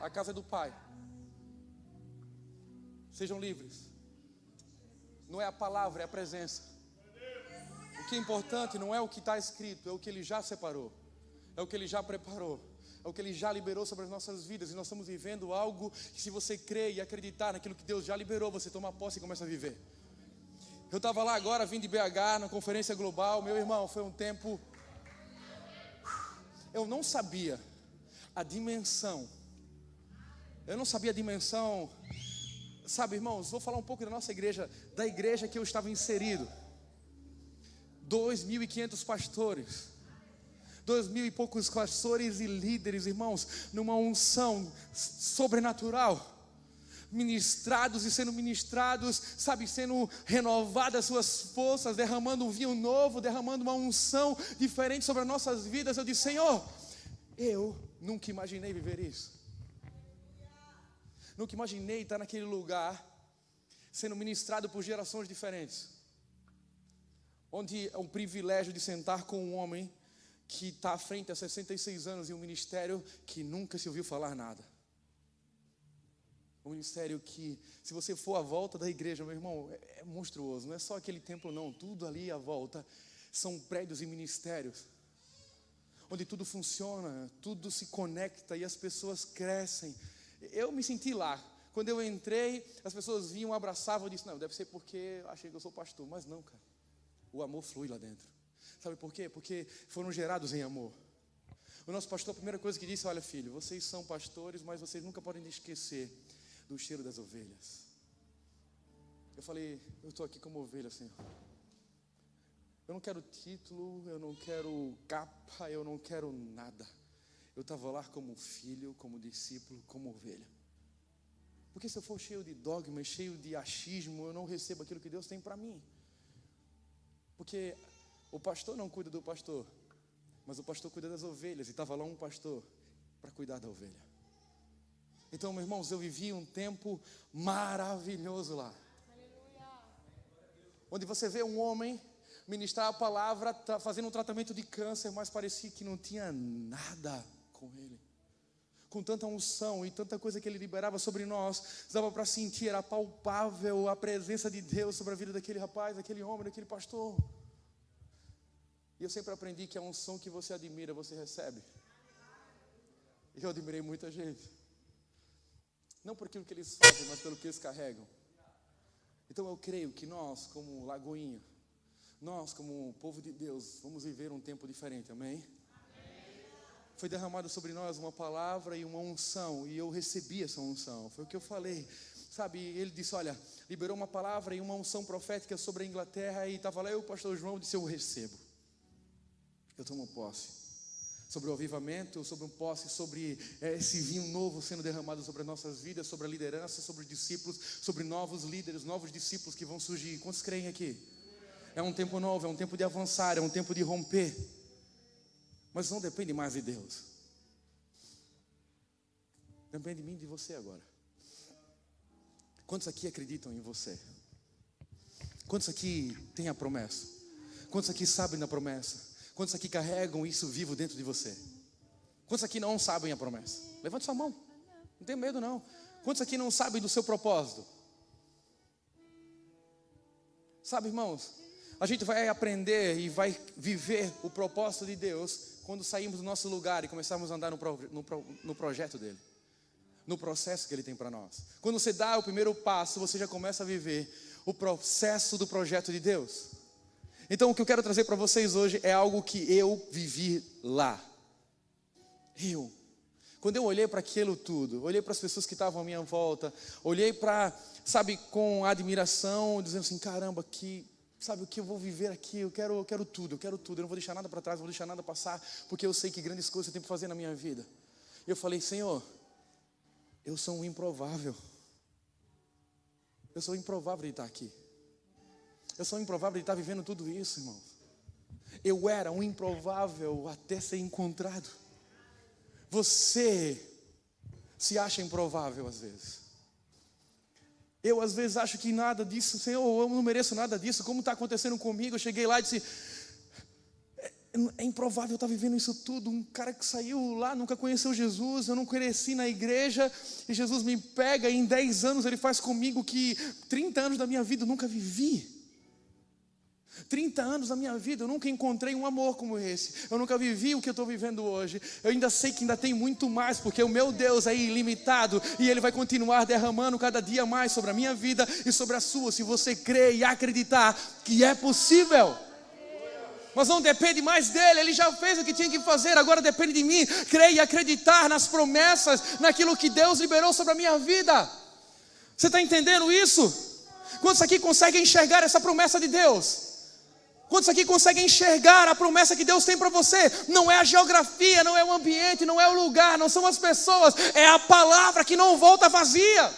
a casa do Pai. Sejam livres. Não é a palavra, é a presença. O que é importante não é o que está escrito, é o que Ele já separou, é o que Ele já preparou, é o que Ele já liberou sobre as nossas vidas. E nós estamos vivendo algo que, se você crer e acreditar naquilo que Deus já liberou, você toma posse e começa a viver. Eu estava lá agora, vim de BH, na conferência global. Meu irmão, foi um tempo... Eu não sabia a dimensão. Eu não sabia a dimensão. Sabe, irmãos, vou falar um pouco da nossa igreja, da igreja que eu estava inserido. 2.500 pastores, 2.000 e poucos pastores e líderes, irmãos, numa unção sobrenatural, ministrados e sendo ministrados, sabe, sendo renovadas suas forças, derramando um vinho novo, derramando uma unção diferente sobre as nossas vidas. Eu disse: Senhor, eu nunca imaginei viver isso. Nunca imaginei estar naquele lugar, sendo ministrado por gerações diferentes, onde é um privilégio de sentar com um homem que está à frente há 66 anos em um ministério que nunca se ouviu falar nada. Um ministério que, se você for à volta da igreja, meu irmão, é monstruoso. Não é só aquele templo não, tudo ali à volta são prédios e ministérios, onde tudo funciona, tudo se conecta e as pessoas crescem. Eu me senti lá. Quando eu entrei, as pessoas vinham, abraçavam. Eu disse: não, deve ser porque eu achei que eu sou pastor. Mas não, cara, o amor flui lá dentro. Sabe por quê? Porque foram gerados em amor. O nosso pastor, a primeira coisa que disse: olha, filho, vocês são pastores, mas vocês nunca podem esquecer do cheiro das ovelhas. Eu falei: eu estou aqui como ovelha, Senhor. Eu não quero título, eu não quero capa, eu não quero nada. Eu estava lá como filho, como discípulo, como ovelha. Porque se eu for cheio de dogma, cheio de achismo, eu não recebo aquilo que Deus tem para mim. Porque o pastor não cuida do pastor, mas o pastor cuida das ovelhas. E estava lá um pastor para cuidar da ovelha. Então, meus irmãos, eu vivi um tempo maravilhoso lá. Onde você vê um homem ministrar a palavra, fazendo um tratamento de câncer, mas parecia que não tinha nada com ele. Com tanta unção e tanta coisa que ele liberava sobre nós, dava para sentir, era palpável a presença de Deus sobre a vida daquele rapaz, daquele homem, daquele pastor. E eu sempre aprendi que a unção que você admira, você recebe. E eu admirei muita gente, não por aquilo que eles fazem, mas pelo que eles carregam. Então eu creio que nós, como Lagoinha, nós como povo de Deus, vamos viver um tempo diferente, amém? Foi derramado sobre nós uma palavra e uma unção, e eu recebi essa unção. Foi o que eu falei, sabe? Ele disse: olha, liberou uma palavra e uma unção profética sobre a Inglaterra. E estava lá eu, o pastor João, disse: eu recebo, eu tomo posse sobre o avivamento, sobre um posse, sobre esse vinho novo sendo derramado sobre as nossas vidas, sobre a liderança, sobre os discípulos, sobre novos líderes, novos discípulos que vão surgir. Quantos creem aqui? É um tempo novo, é um tempo de avançar, é um tempo de romper. Mas não depende mais de Deus. Depende de mim e de você agora. Quantos aqui acreditam em você? Quantos aqui têm a promessa? Quantos aqui sabem da promessa? Quantos aqui carregam isso vivo dentro de você? Quantos aqui não sabem a promessa? Levante sua mão. Não tem medo não. Quantos aqui não sabem do seu propósito? Sabe, irmãos, a gente vai aprender e vai viver o propósito de Deus quando saímos do nosso lugar e começarmos a andar no projeto dele, no processo que ele tem para nós. Quando você dá o primeiro passo, você já começa a viver o processo do projeto de Deus. Então o que eu quero trazer para vocês hoje é algo que eu vivi lá. Quando eu olhei para aquilo tudo, olhei para as pessoas que estavam à minha volta, olhei para, sabe, com admiração, dizendo assim: caramba, sabe o que eu vou viver aqui? Eu quero tudo, eu não vou deixar nada para trás, não vou deixar nada passar, porque eu sei que grandes coisas eu tenho que fazer na minha vida. E eu falei: Senhor, eu sou um improvável. Eu sou improvável de estar aqui. Eu sou improvável de estar vivendo tudo isso, irmãos. Eu era um improvável até ser encontrado. Você se acha improvável às vezes. Eu às vezes acho que nada disso, Senhor, eu não mereço nada disso. Como está acontecendo comigo? Eu cheguei lá e disse: É improvável estar vivendo isso tudo. Um cara que saiu lá, nunca conheceu Jesus, eu não cresci na igreja, e Jesus me pega, e em 10 anos Ele faz comigo que 30 anos da minha vida eu nunca vivi. 30 anos da minha vida eu nunca encontrei um amor como esse. Eu nunca vivi o que eu estou vivendo hoje. Eu ainda sei que ainda tem muito mais, porque o meu Deus é ilimitado, e Ele vai continuar derramando cada dia mais sobre a minha vida e sobre a sua, se você crer e acreditar que é possível. Mas não depende mais dele, Ele já fez o que tinha que fazer, agora depende de mim, crer e acreditar nas promessas, naquilo que Deus liberou sobre a minha vida. Você está entendendo isso? Quantos aqui conseguem enxergar essa promessa de Deus? Quantos aqui conseguem enxergar a promessa que Deus tem para você? Não é a geografia, não é o ambiente, não é o lugar, não são as pessoas, é a palavra que não volta vazia.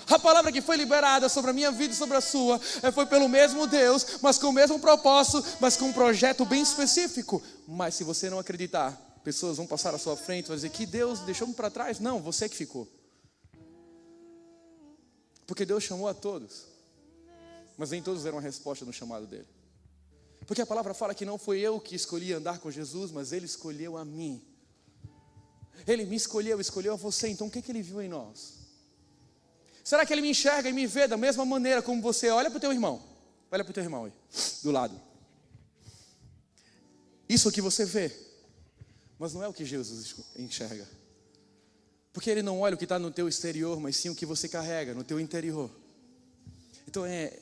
A palavra que foi liberada sobre a minha vida e sobre a sua foi pelo mesmo Deus, mas com o mesmo propósito, mas com um projeto bem específico. Mas se você não acreditar, pessoas vão passar à sua frente e vão dizer que Deus deixou-me para trás. Não, você que ficou. Porque Deus chamou a todos, mas nem todos deram a resposta no chamado dele. Porque a palavra fala que não foi eu que escolhi andar com Jesus, mas Ele escolheu a mim. Ele me escolheu a você. Então o que Ele viu em nós? Será que Ele me enxerga e me vê da mesma maneira como você? Olha para o teu irmão. Olha para o teu irmão aí, do lado. Isso é o que você vê, mas não é o que Jesus enxerga. Porque Ele não olha o que está no teu exterior, mas sim o que você carrega no teu interior. Então é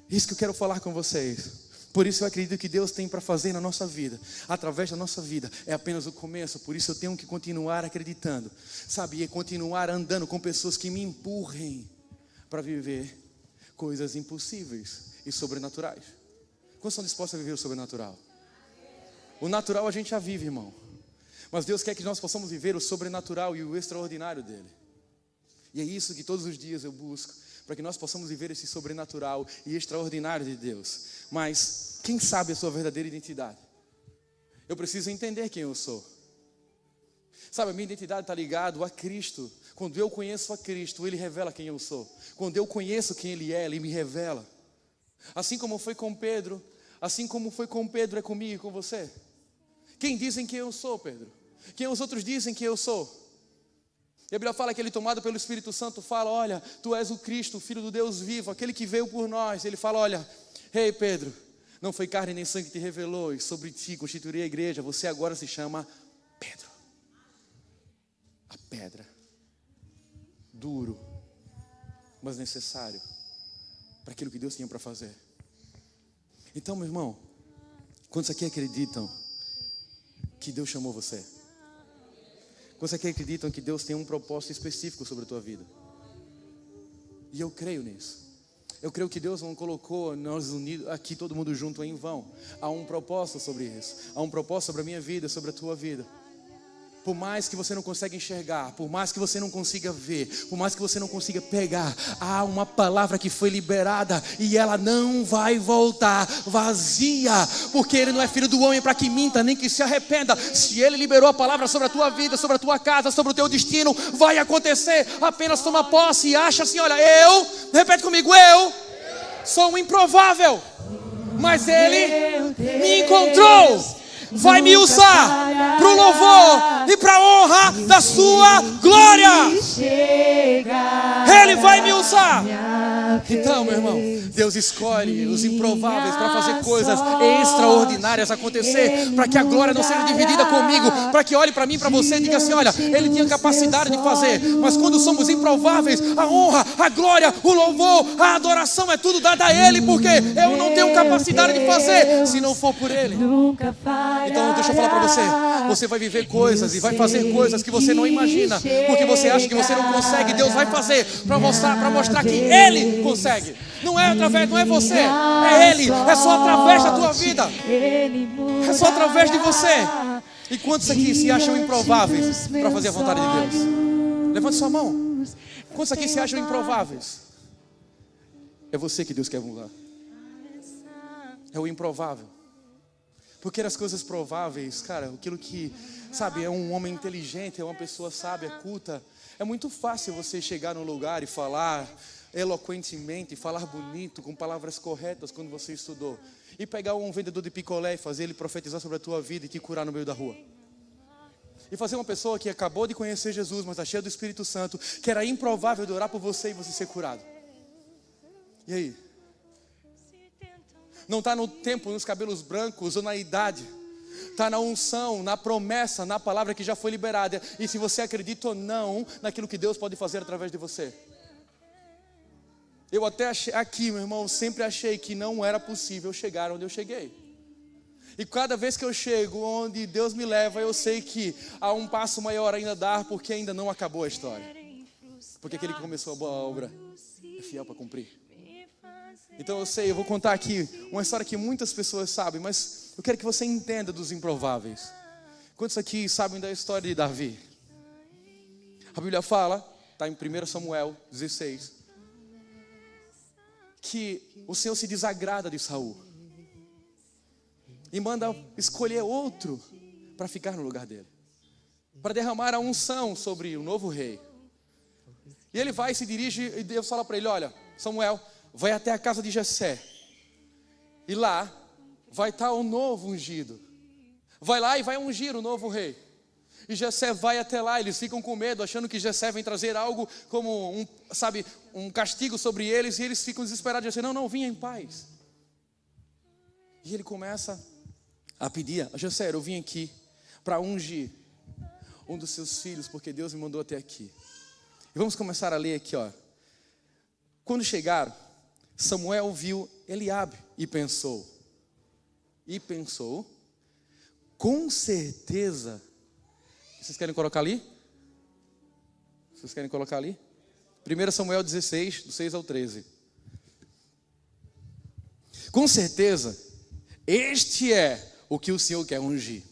isso que eu quero falar com vocês. Por isso eu acredito que Deus tem para fazer na nossa vida, através da nossa vida, é apenas o começo. Por isso eu tenho que continuar acreditando, sabe, e continuar andando com pessoas que me empurrem para viver coisas impossíveis e sobrenaturais. Quantos são dispostos a viver o sobrenatural? O natural a gente já vive, irmão, mas Deus quer que nós possamos viver o sobrenatural e o extraordinário dele. E é isso que todos os dias eu busco, para que nós possamos viver esse sobrenatural e extraordinário de Deus. Mas quem sabe a sua verdadeira identidade? Eu preciso entender quem eu sou. Sabe, a minha identidade está ligada a Cristo. Quando eu conheço a Cristo, Ele revela quem eu sou. Quando eu conheço quem Ele é, Ele me revela. Assim como foi com Pedro, é comigo e com você. Quem dizem que eu sou, Pedro? Quem os outros dizem que eu sou? E a Bíblia fala que Ele, tomado pelo Espírito Santo, fala: olha, tu és o Cristo, o Filho do Deus vivo, aquele que veio por nós. Ele fala: olha, ei Pedro, não foi carne nem sangue que te revelou, e sobre ti constituirei a igreja. Você agora se chama Pedro. A pedra. Duro, mas necessário para aquilo que Deus tinha para fazer. Então, meu irmão, quantos aqui acreditam que Deus chamou você? Quantos aqui acreditam que Deus tem um propósito específico sobre a tua vida? E eu creio nisso. Eu creio que Deus não colocou nós unidos aqui, todo mundo junto em vão. Há um propósito sobre isso. Há um propósito sobre a minha vida, sobre a tua vida. Por mais que você não consiga enxergar, por mais que você não consiga ver, por mais que você não consiga pegar, há uma palavra que foi liberada e ela não vai voltar vazia, porque Ele não é filho do homem para que minta, nem que se arrependa. Se Ele liberou a palavra sobre a tua vida, sobre a tua casa, sobre o teu destino, vai acontecer. Apenas toma posse e acha assim: olha, repete comigo, eu sou um improvável, mas Ele me encontrou. Vai me usar para o louvor e para a honra da sua glória. Ele vai me usar. Então, meu irmão, Deus escolhe os improváveis para fazer coisas extraordinárias acontecer, para que a glória não seja dividida comigo, para que olhe para mim, para você e diga assim: olha, Ele tinha capacidade de fazer. Mas quando somos improváveis, a honra, a glória, o louvor, a adoração é tudo dado a Ele, porque eu não tenho capacidade de fazer se não for por Ele. Então deixa eu falar para você, você vai viver coisas e vai fazer coisas que você não imagina, porque você acha que você não consegue. Deus vai fazer para mostrar que Ele consegue. Não é através, não é você, é Ele, é só através da tua vida, é só através de você. E quantos aqui se acham improváveis para fazer a vontade de Deus? Levante sua mão. Quantos aqui se acham improváveis? É você que Deus quer mudar. É o improvável. Porque as coisas prováveis, cara, aquilo que, sabe, é um homem inteligente, é uma pessoa sábia, culta. É muito fácil você chegar num lugar e falar eloquentemente, falar bonito, com palavras corretas quando você estudou. e pegar um vendedor de picolé e fazer ele profetizar sobre a tua vida e te curar no meio da rua. E fazer uma pessoa que acabou de conhecer Jesus, mas está cheia do Espírito Santo, que era improvável de orar por você e você ser curado. E aí? Não está no tempo, nos cabelos brancos ou na idade. Está na unção, na promessa, na palavra que já foi liberada. E se você acredita ou não naquilo que Deus pode fazer através de você. Eu até achei, aqui, meu irmão, sempre achei que não era possível chegar onde eu cheguei. E cada vez que eu chego onde Deus me leva, eu sei que há um passo maior ainda a dar, porque ainda não acabou a história. Porque aquele que começou a boa obra é fiel para cumprir. Então eu sei, eu vou contar aqui uma história que muitas pessoas sabem, mas eu quero que você entenda dos improváveis. Quantos aqui sabem da história de Davi? A Bíblia fala, está em 1 Samuel 16, que o Senhor se desagrada de Saul e manda escolher outro para ficar no lugar dele, para derramar a unção sobre o novo rei. E ele vai e se dirige, e Deus fala para ele: olha, Samuel, vai até a casa de Jessé, e lá vai estar o novo ungido. Vai lá e vai ungir o novo rei. E Jessé vai até lá, eles ficam com medo, achando que Jessé vem trazer algo como um castigo sobre eles, e eles ficam desesperados, Jessé: não, vinha em paz. E ele começa a pedir: Jessé, eu vim aqui para ungir um dos seus filhos, porque Deus me mandou até aqui. E vamos começar a ler aqui, ó. Quando chegaram, Samuel viu Eliabe e pensou, com certeza. Vocês querem colocar ali? Vocês querem colocar ali? 1 Samuel 16, do 6 ao 13. Com certeza, este é o que o Senhor quer ungir.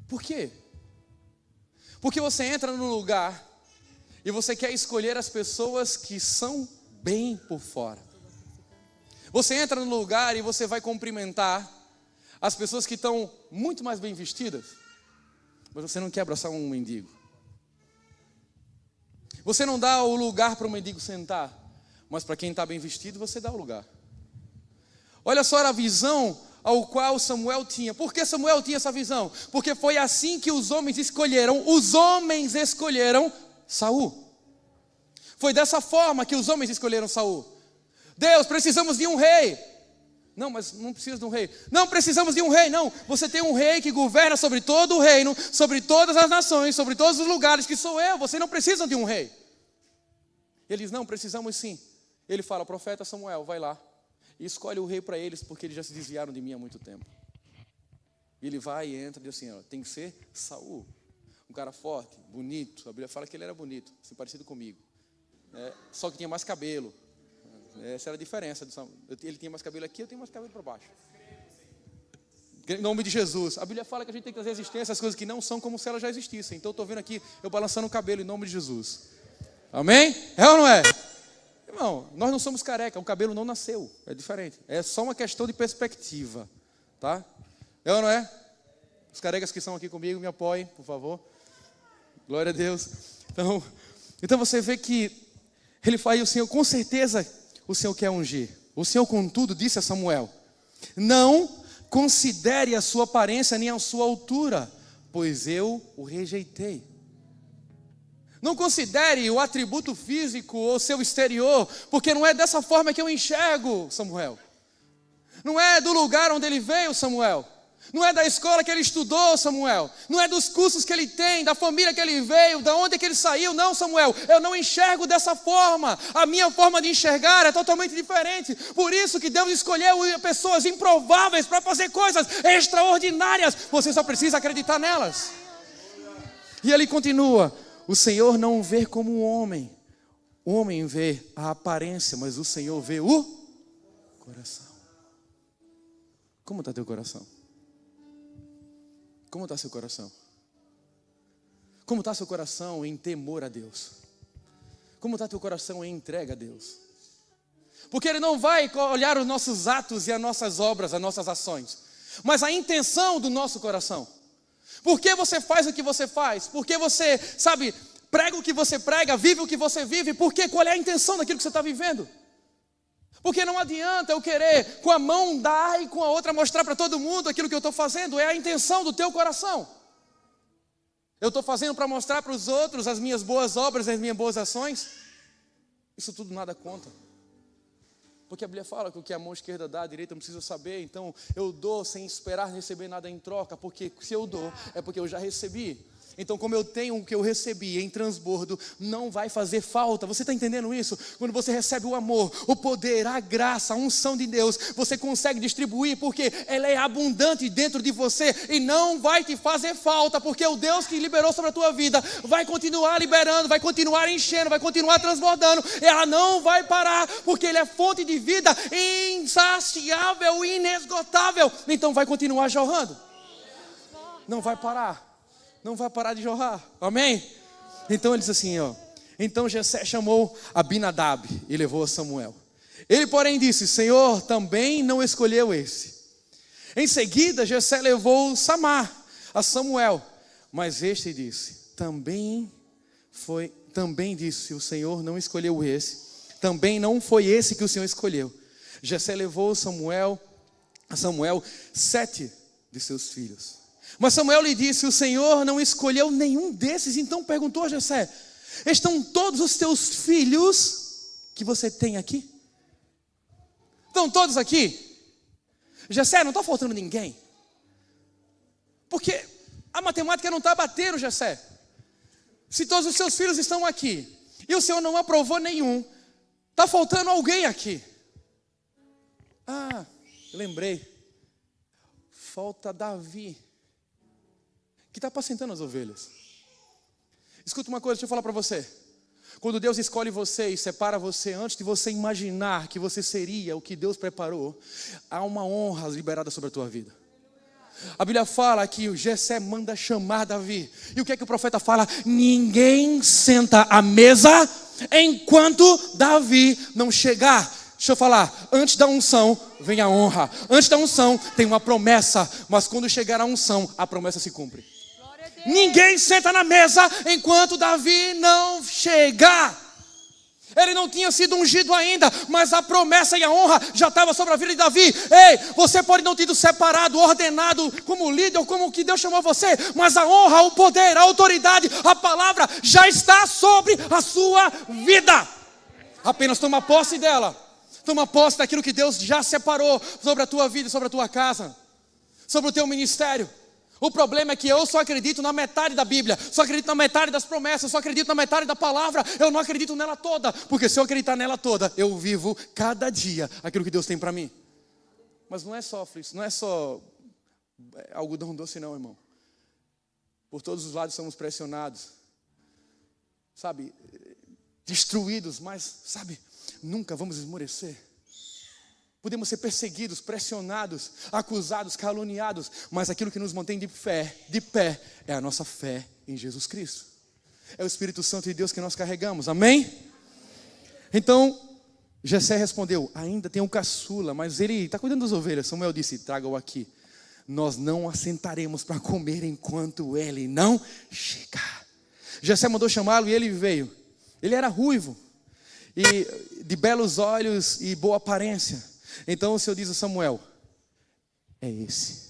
Por quê? Porque você entra no lugar e você quer escolher as pessoas que são bem por fora. Você entra no lugar e você vai cumprimentar as pessoas que estão muito mais bem vestidas, mas você não quer abraçar um mendigo. Você não dá o lugar para o mendigo sentar, mas para quem está bem vestido você dá o lugar. Olha só a visão ao qual Samuel tinha. Por que Samuel tinha essa visão? Porque foi assim que os homens escolheram Saul. Foi dessa forma que os homens escolheram Saul. Deus, precisamos de um rei. Não, mas não precisa de um rei. Não precisamos de um rei, não. Você tem um rei que governa sobre todo o reino, sobre todas as nações, sobre todos os lugares, que sou eu. Você não precisa de um rei. Eles: não, precisamos sim. Ele fala: profeta Samuel, vai lá e escolhe o rei para eles, porque eles já se desviaram de mim há muito tempo. E ele vai e entra e diz assim: ó, tem que ser Saul. Um cara forte, bonito. A Bíblia fala que ele era bonito, assim, parecido comigo. Só que tinha mais cabelo. Essa era a diferença. Ele tinha mais cabelo aqui, eu tenho mais cabelo para baixo. Em nome de Jesus. A Bíblia fala que a gente tem que trazer existência às coisas que não são como se elas já existissem. Então eu estou vendo aqui, eu balançando o cabelo em nome de Jesus. Amém? É ou não é? Irmão, nós não somos careca, o cabelo não nasceu. É diferente. É só uma questão de perspectiva. Tá? É ou não é? Os carecas que estão aqui comigo, me apoiem, por favor. Glória a Deus. Então você vê que ele faz: o Senhor, com certeza o Senhor quer ungir. O Senhor, contudo, disse a Samuel: não considere a sua aparência nem a sua altura, pois eu o rejeitei. Não considere o atributo físico ou seu exterior, porque não é dessa forma que eu enxergo Samuel. Não é do lugar onde ele veio, Samuel. Não é da escola que ele estudou, Samuel. Não é dos cursos que ele tem, da família que ele veio, da onde que ele saiu. Não, Samuel, eu não enxergo dessa forma. A minha forma de enxergar é totalmente diferente. Por isso que Deus escolheu pessoas improváveis para fazer coisas extraordinárias. Você só precisa acreditar nelas. E ele continua: o Senhor não vê como um homem. O homem vê a aparência, mas o Senhor vê o coração. Como está teu coração? Como está seu coração? Como está seu coração em temor a Deus? Como está teu coração em entrega a Deus? Porque Ele não vai olhar os nossos atos e as nossas obras, as nossas ações, mas a intenção do nosso coração. Por que você faz o que você faz? Por que você, prega o que você prega, vive o que você vive? Por quê? Qual é a intenção daquilo que você está vivendo? Porque não adianta eu querer com a mão dar e com a outra mostrar para todo mundo aquilo que eu estou fazendo. É a intenção do teu coração. Eu estou fazendo para mostrar para os outros as minhas boas obras, as minhas boas ações. Isso tudo nada conta. Porque a Bíblia fala que o que a mão esquerda dá, a direita não precisa saber. Então eu dou sem esperar receber nada em troca. Porque se eu dou, é porque eu já recebi. Então, como eu tenho o que eu recebi em transbordo, não vai fazer falta. Você está entendendo isso? Quando você recebe o amor, o poder, a graça, a unção de Deus, você consegue distribuir, porque ela é abundante dentro de você e não vai te fazer falta, porque o Deus que liberou sobre a tua vida vai continuar liberando, vai continuar enchendo, vai continuar transbordando. Ela não vai parar, porque Ele é fonte de vida insaciável, inesgotável. Então vai continuar jorrando. Não vai parar. Não vai parar de jorrar, amém? Então ele diz assim, ó. Então Jessé chamou Abinadab e levou a Samuel. Ele porém disse, Senhor também não escolheu esse. Em seguida Jessé levou Samar a Samuel. Mas este disse, também disse, o Senhor não escolheu esse. Também não foi esse que o Senhor escolheu. Jessé levou a Samuel 7 de seus filhos. Mas Samuel lhe disse, o Senhor não escolheu nenhum desses. Então perguntou a Jessé, estão todos os teus filhos que você tem aqui? Estão todos aqui? Jessé, não está faltando ninguém. Porque a matemática não está batendo, Jessé. Se todos os seus filhos estão aqui e o Senhor não aprovou nenhum, está faltando alguém aqui. Ah, lembrei. Falta Davi, que está apacentando as ovelhas. Escuta uma coisa, deixa eu falar para você. Quando Deus escolhe você e separa você, antes de você imaginar que você seria o que Deus preparou, há uma honra liberada sobre a tua vida. A Bíblia fala que o Jessé manda chamar Davi. E o que é que o profeta fala? Ninguém senta à mesa enquanto Davi não chegar. Deixa eu falar, antes da unção vem a honra. Antes da unção tem uma promessa, mas quando chegar a unção, a promessa se cumpre. Ninguém senta na mesa enquanto Davi não chegar. Ele não tinha sido ungido ainda, mas a promessa e a honra já estava sobre a vida de Davi. Ei, você pode não ter sido separado, ordenado como líder, ou como o que Deus chamou você, mas a honra, o poder, a autoridade, a palavra já está sobre a sua vida. Apenas toma posse dela. Toma posse daquilo que Deus já separou sobre a tua vida, sobre a tua casa, sobre o teu ministério. O problema é que eu só acredito na metade da Bíblia, só acredito na metade das promessas, só acredito na metade da palavra, eu não acredito nela toda, porque se eu acreditar nela toda, eu vivo cada dia aquilo que Deus tem para mim. Mas não é só isso, não é só algodão doce não, irmão. Por todos os lados somos pressionados, sabe, destruídos, mas sabe, nunca vamos esmorecer. Podemos ser perseguidos, pressionados, acusados, caluniados, mas aquilo que nos mantém de pé, é a nossa fé em Jesus Cristo. É o Espírito Santo de Deus que nós carregamos, amém? Então, Jessé respondeu, ainda tem um caçula, mas ele está cuidando das ovelhas. Samuel disse, traga-o aqui. Nós não assentaremos para comer enquanto ele não chegar. Jessé mandou chamá-lo e ele veio. Ele era ruivo, e de belos olhos e boa aparência. Então o Senhor diz a Samuel, é esse.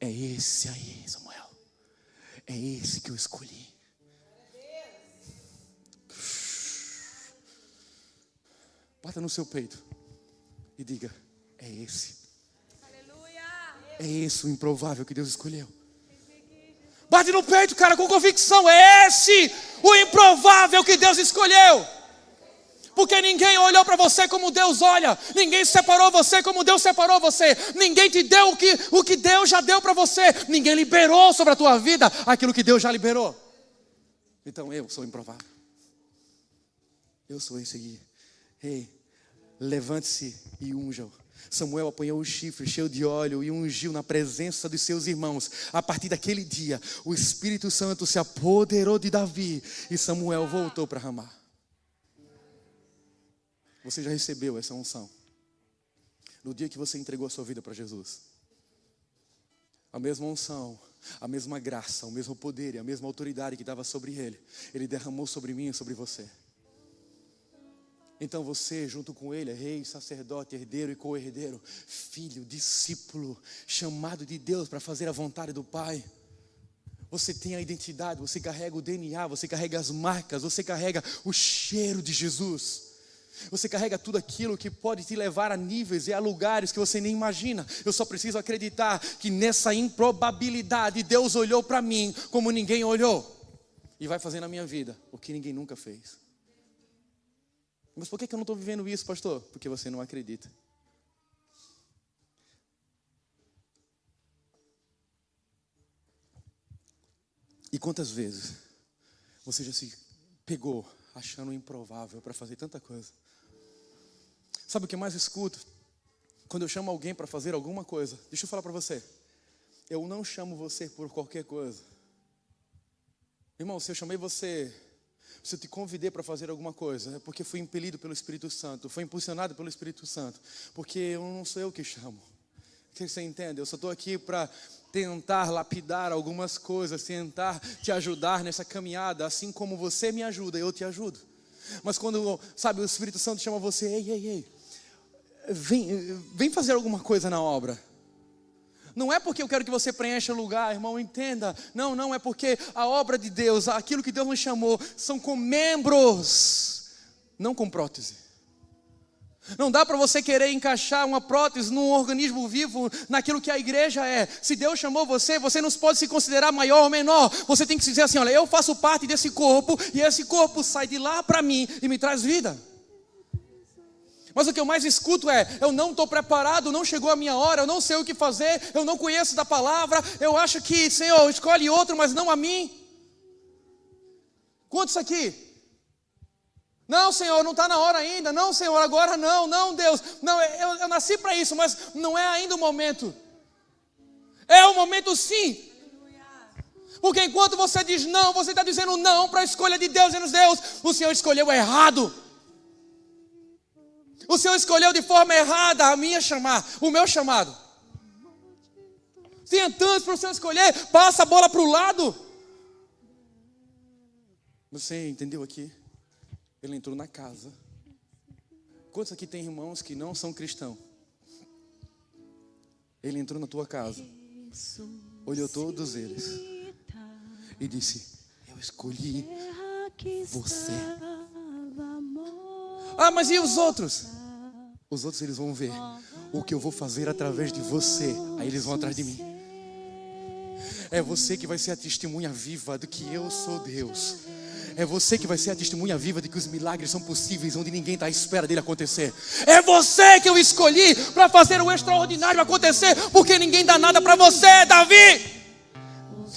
É esse aí, Samuel. É esse que eu escolhi. Bata no seu peito e diga, é esse. É esse o improvável que Deus escolheu. Bate no peito, cara, com convicção. É esse o improvável que Deus escolheu. Porque ninguém olhou para você como Deus olha. Ninguém separou você como Deus separou você. Ninguém te deu o que Deus já deu para você. Ninguém liberou sobre a tua vida aquilo que Deus já liberou. Então eu sou improvável. Eu sou esse aqui. Ei, levante-se e unja-o. Samuel apanhou o chifre cheio de óleo e ungiu na presença dos seus irmãos. A partir daquele dia, o Espírito Santo se apoderou de Davi e Samuel voltou para Ramá. Você já recebeu essa unção no dia que você entregou a sua vida para Jesus. A mesma unção, a mesma graça, o mesmo poder e a mesma autoridade que estava sobre ele, ele derramou sobre mim e sobre você. Então você, junto com ele, é rei, sacerdote, herdeiro e co-herdeiro, filho, discípulo, chamado de Deus para fazer a vontade do Pai. Você tem a identidade, você carrega o DNA, você carrega as marcas, você carrega o cheiro de Jesus. Você carrega tudo aquilo que pode te levar a níveis e a lugares que você nem imagina. Eu só preciso acreditar que nessa improbabilidade Deus olhou para mim como ninguém olhou. E vai fazer na minha vida o que ninguém nunca fez. Mas por que eu não estou vivendo isso, pastor? Porque você não acredita. E quantas vezes você já se pegou achando improvável para fazer tanta coisa? Sabe o que eu mais escuto? Quando eu chamo alguém para fazer alguma coisa, deixa eu falar para você, eu não chamo você por qualquer coisa. Irmão, se eu chamei você, se eu te convidei para fazer alguma coisa, é porque fui impelido pelo Espírito Santo, foi impulsionado pelo Espírito Santo, porque não sou eu que chamo. Você entende? Eu só estou aqui para tentar lapidar algumas coisas, tentar te ajudar nessa caminhada, assim como você me ajuda, eu te ajudo. Mas quando, sabe, o Espírito Santo chama você, ei, vem fazer alguma coisa na obra. Não é porque eu quero que você preencha o lugar, irmão, entenda. Não, é porque a obra de Deus, aquilo que Deus nos chamou, são com membros, não com prótese. Não dá para você querer encaixar uma prótese num organismo vivo, naquilo que a igreja é. Se Deus chamou você, você não pode se considerar maior ou menor. Você tem que dizer assim, olha, eu faço parte desse corpo, e esse corpo sai de lá para mim e me traz vida. Mas o que eu mais escuto é, eu não estou preparado, não chegou a minha hora, eu não sei o que fazer, eu não conheço da palavra, eu acho que, Senhor, escolhe outro, mas não a mim. Quantos aqui? Não, Senhor, não está na hora ainda. Não, Senhor, agora não, Deus. Não, eu nasci para isso, mas não é ainda o momento. É o momento sim. Porque enquanto você diz não, você está dizendo não para a escolha de Deus. E Deus, o Senhor escolheu errado. O Senhor escolheu de forma errada o meu chamado. Tinha tantos para o Senhor escolher, passa a bola para o lado. Você entendeu aqui? Ele entrou na casa. Quantos aqui tem irmãos que não são cristãos? Ele entrou na tua casa, olhou todos eles e disse, eu escolhi você. Ah, mas e os outros? Os outros eles vão ver o que eu vou fazer através de você. Aí eles vão atrás de mim. É você que vai ser a testemunha viva de que eu sou Deus. É você que vai ser a testemunha viva de que os milagres são possíveis onde ninguém está à espera dele acontecer. É você que eu escolhi para fazer o extraordinário acontecer, porque ninguém dá nada para você, Davi.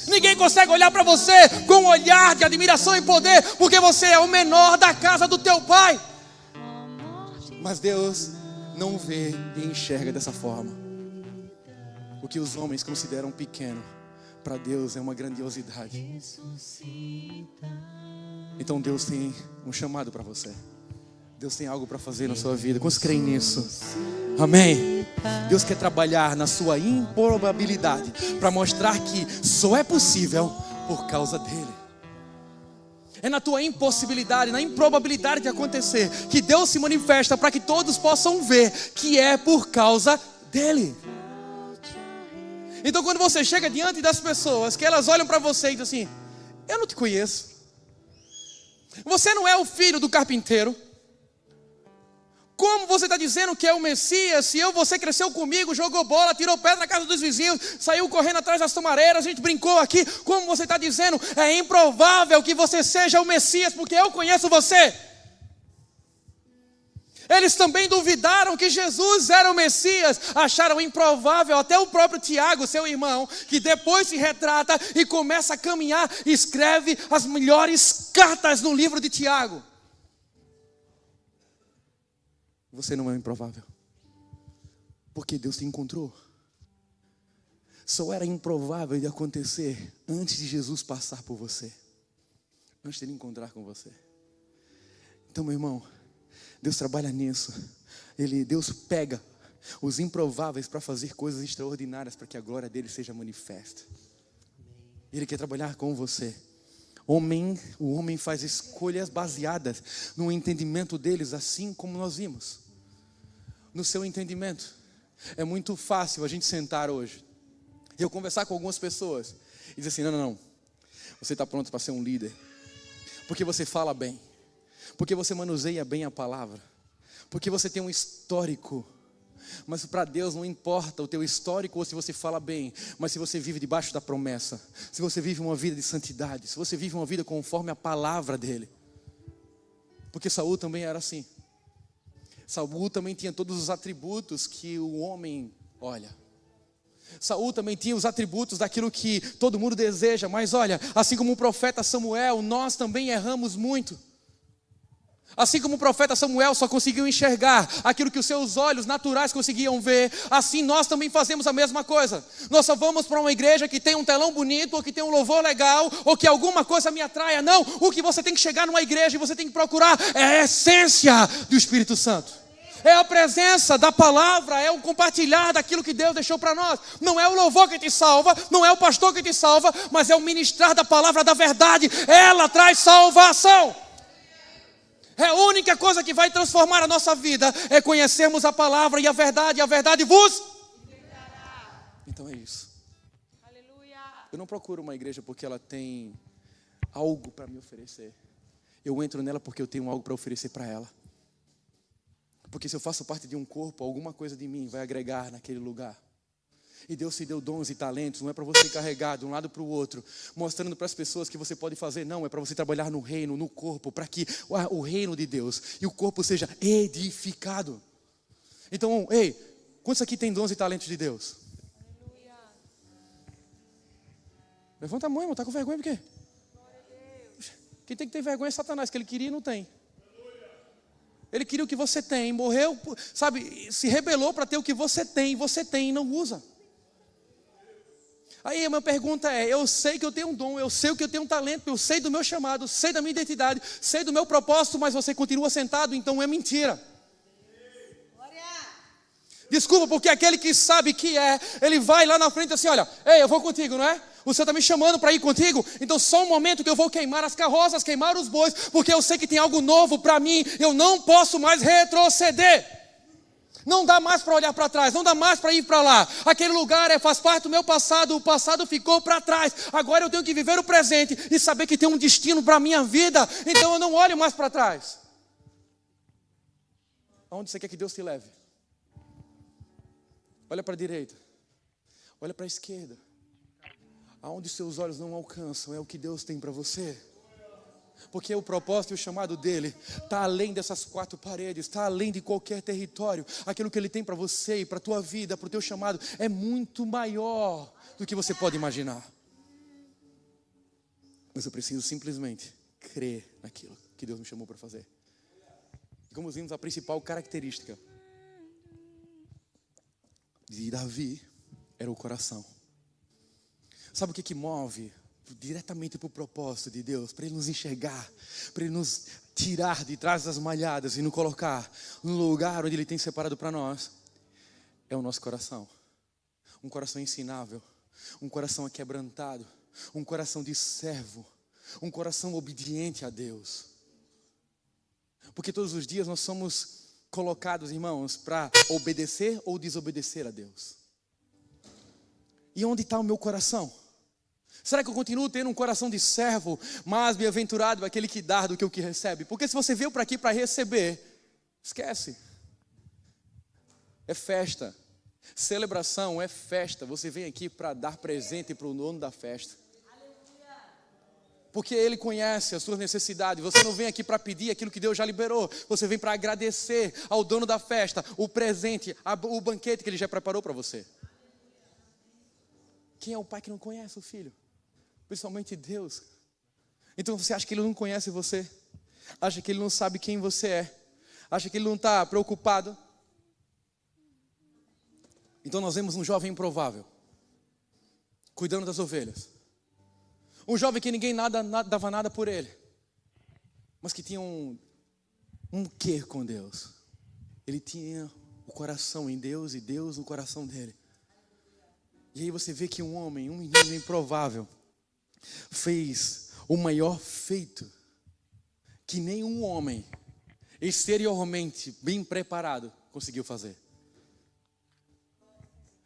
Ninguém consegue olhar para você com um olhar de admiração e poder, porque você é o menor da casa do teu pai. Mas Deus não vê e enxerga dessa forma. O que os homens consideram pequeno, para Deus é uma grandiosidade. Então Deus tem um chamado para você. Deus tem algo para fazer na sua vida. Quantos creem nisso? Amém? Deus quer trabalhar na sua improbabilidade para mostrar que só é possível por causa dele. É na tua impossibilidade, na improbabilidade de acontecer, que Deus se manifesta para que todos possam ver que é por causa dele. Então quando você chega diante das pessoas, que elas olham para você e dizem assim, eu não te conheço. Você não é o filho do carpinteiro. Como você está dizendo que é o Messias, se você cresceu comigo, jogou bola, tirou pedra na casa dos vizinhos, saiu correndo atrás das tomareiras, a gente brincou aqui. Como você está dizendo, é improvável que você seja o Messias, porque eu conheço você. Eles também duvidaram que Jesus era o Messias, acharam improvável, até o próprio Tiago, seu irmão, que depois se retrata e começa a caminhar, escreve as melhores cartas no livro de Tiago. Você não é improvável, porque Deus te encontrou. Só era improvável de acontecer antes de Jesus passar por você, antes de ele encontrar com você. Então, meu irmão, Deus trabalha nisso. Deus pega os improváveis para fazer coisas extraordinárias, para que a glória dele seja manifesta. Ele quer trabalhar com você, O homem faz escolhas baseadas no entendimento deles, assim como nós vimos. No seu entendimento. É muito fácil a gente sentar hoje e eu conversar com algumas pessoas e dizer assim, não, você está pronto para ser um líder. Porque você fala bem. Porque você manuseia bem a palavra. Porque você tem um histórico. Mas para Deus não importa o teu histórico ou se você fala bem, mas se você vive debaixo da promessa, se você vive uma vida de santidade, se você vive uma vida conforme a palavra dele. Porque Saul também era assim. Saul também tinha todos os atributos que o homem olha. Saul também tinha os atributos daquilo que todo mundo deseja, mas olha, assim como o profeta Samuel, nós também erramos muito. Assim como o profeta Samuel só conseguiu enxergar aquilo que os seus olhos naturais conseguiam ver, assim nós também fazemos a mesma coisa. Nós só vamos para uma igreja que tem um telão bonito, ou que tem um louvor legal, ou que alguma coisa me atraia. Não, o que você tem que chegar numa igreja e você tem que procurar é a essência do Espírito Santo. É a presença da palavra, é o compartilhar daquilo que Deus deixou para nós. Não é o louvor que te salva, não é o pastor que te salva, mas é o ministrar da palavra da verdade. Ela traz salvação. É a única coisa que vai transformar a nossa vida, é conhecermos a palavra e a verdade vos libertará. Então é isso. Aleluia. Eu não procuro uma igreja porque ela tem algo para me oferecer. Eu entro nela porque eu tenho algo para oferecer para ela. Porque se eu faço parte de um corpo, alguma coisa de mim vai agregar naquele lugar. E Deus te deu dons e talentos, não é para você carregar de um lado para o outro, mostrando para as pessoas que você pode fazer, não, é para você trabalhar no reino, no corpo, para que o reino de Deus e o corpo seja edificado. Então, ei, quantos aqui tem dons e talentos de Deus? Aleluia. Levanta a mão, irmão, está com vergonha por quê? Quem tem que ter vergonha é Satanás, que ele queria e não tem. Ele queria o que você tem, morreu, sabe, se rebelou para ter o que você tem e não usa. Aí a minha pergunta é, eu sei que eu tenho um dom, eu sei que eu tenho um talento, eu sei do meu chamado, sei da minha identidade, sei do meu propósito, mas você continua sentado, então é mentira. Desculpa, porque aquele que sabe que ele vai lá na frente assim, olha, ei, eu vou contigo, não é? O Senhor está me chamando para ir contigo, então só um momento que eu vou queimar as carroças, queimar os bois, porque eu sei que tem algo novo para mim, eu não posso mais retroceder. Não dá mais para olhar para trás, não dá mais para ir para lá. Aquele lugar faz parte do meu passado, o passado ficou para trás. Agora eu tenho que viver o presente e saber que tem um destino para a minha vida, então eu não olho mais para trás. Aonde você quer que Deus te leve? Olha para a direita, olha para a esquerda. Aonde seus olhos não alcançam é o que Deus tem para você. Porque o propósito e o chamado dele está além dessas quatro paredes, está além de qualquer território. Aquilo que ele tem para você e para a tua vida, para o teu chamado, é muito maior do que você pode imaginar. Mas eu preciso simplesmente crer naquilo que Deus me chamou para fazer. E como vimos, a principal característica de Davi era o coração. Sabe o que move diretamente para o propósito de Deus? Para Ele nos enxergar, para Ele nos tirar de trás das malhadas e nos colocar no lugar onde Ele tem separado para nós. É o nosso coração. Um coração ensinável, um coração aquebrantado, um coração de servo, um coração obediente a Deus. Porque todos os dias nós somos colocados, irmãos, para obedecer ou desobedecer a Deus. E onde está o meu coração? Será que eu continuo tendo um coração de servo, mas bem-aventurado é aquele que dá do que o que recebe? Porque se você veio para aqui para receber, esquece. É festa. Celebração é festa. Você vem aqui para dar presente para o dono da festa. Porque Ele conhece as suas necessidades. Você não vem aqui para pedir aquilo que Deus já liberou. Você vem para agradecer ao dono da festa o presente, o banquete que Ele já preparou para você. Quem é o pai que não conhece o filho? Principalmente Deus. Então você acha que Ele não conhece você? Acha que Ele não sabe quem você é? Acha que Ele não está preocupado? Então nós vemos um jovem improvável, cuidando das ovelhas. Um jovem que ninguém dava nada por ele, mas que tinha um quê com Deus. Ele tinha o coração em Deus e Deus no coração dele. E aí você vê que um homem, um menino improvável, fez o maior feito que nenhum homem exteriormente bem preparado conseguiu fazer.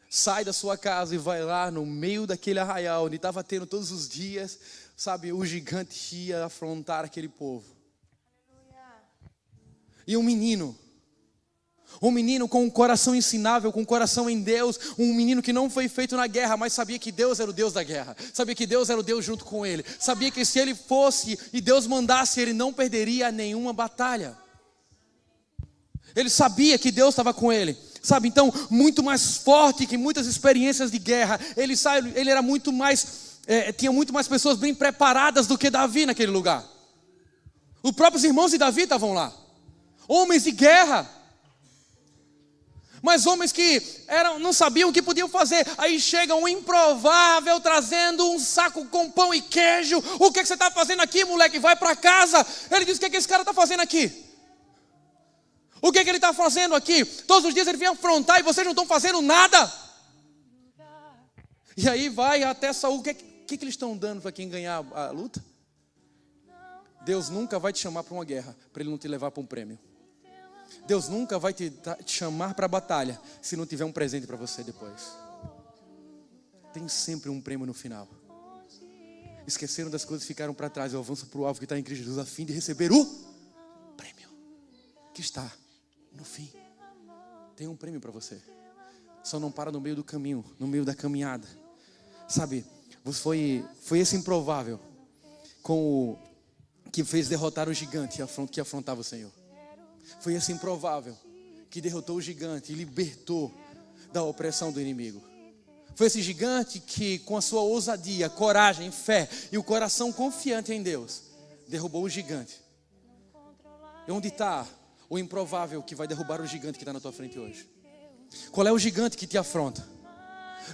Sai da sua casa e vai lá no meio daquele arraial onde estava tendo todos os dias, sabe, o gigante ia afrontar aquele povo. E um menino com um coração ensinável, com um coração em Deus, um menino que não foi feito na guerra, mas sabia que Deus era o Deus da guerra, sabia que Deus era o Deus junto com ele, sabia que se ele fosse e Deus mandasse, ele não perderia nenhuma batalha. Ele sabia que Deus estava com ele, sabe? Então, muito mais forte que muitas experiências de guerra. Ele era muito mais, tinha muito mais pessoas bem preparadas do que Davi naquele lugar. Os próprios irmãos de Davi estavam lá, homens de guerra, mas homens que não sabiam o que podiam fazer. Aí chega um improvável trazendo um saco com pão e queijo. O que você está fazendo aqui, moleque? Vai para casa. Ele diz: o que esse cara está fazendo aqui? O que ele está fazendo aqui? Todos os dias ele vem afrontar e vocês não estão fazendo nada. E aí vai até Saul. O que eles estão dando para quem ganhar a luta? Deus nunca vai te chamar para uma guerra para ele não te levar para um prêmio. Deus nunca vai te chamar para a batalha se não tiver um presente para você depois. Tem sempre um prêmio no final. Esqueceram das coisas, ficaram para trás. Eu avanço para o alvo que está em Cristo Jesus, a fim de receber o prêmio que está no fim. Tem um prêmio para você. Só não para no meio do caminho, no meio da caminhada. Sabe, foi esse improvável que fez derrotar o gigante que afrontava o Senhor. Foi esse improvável que derrotou o gigante e libertou da opressão do inimigo. Foi esse gigante que, com a sua ousadia, coragem, fé e o coração confiante em Deus, derrubou o gigante. E onde está o improvável que vai derrubar o gigante que está na tua frente hoje? Qual é o gigante que te afronta?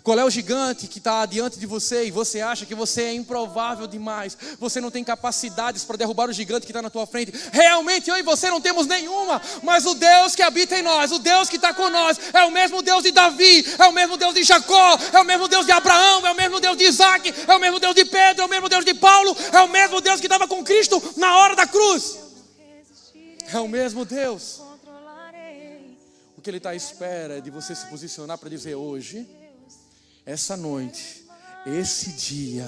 Qual é o gigante que está diante de você e você acha que você é improvável demais? Você não tem capacidades para derrubar o gigante que está na tua frente. Realmente eu e você não temos nenhuma. Mas o Deus que habita em nós, o Deus que está com nós, é o mesmo Deus de Davi, é o mesmo Deus de Jacó, é o mesmo Deus de Abraão, é o mesmo Deus de Isaac, é o mesmo Deus de Pedro, é o mesmo Deus de Paulo, é o mesmo Deus que estava com Cristo na hora da cruz. É o mesmo Deus. O que Ele está à espera é de você se posicionar para dizer: hoje, essa noite, esse dia,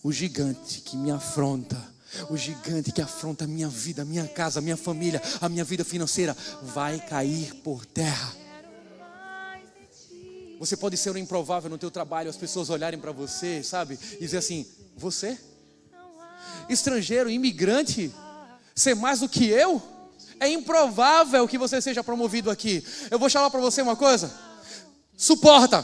o gigante que me afronta, o gigante que afronta a minha vida, a minha casa, a minha família, a minha vida financeira, vai cair por terra. Você pode ser um improvável no teu trabalho, as pessoas olharem para você, sabe, e dizer assim: você? Estrangeiro, imigrante, ser mais do que eu? É improvável que você seja promovido aqui. Eu vou falar para você uma coisa: suporta,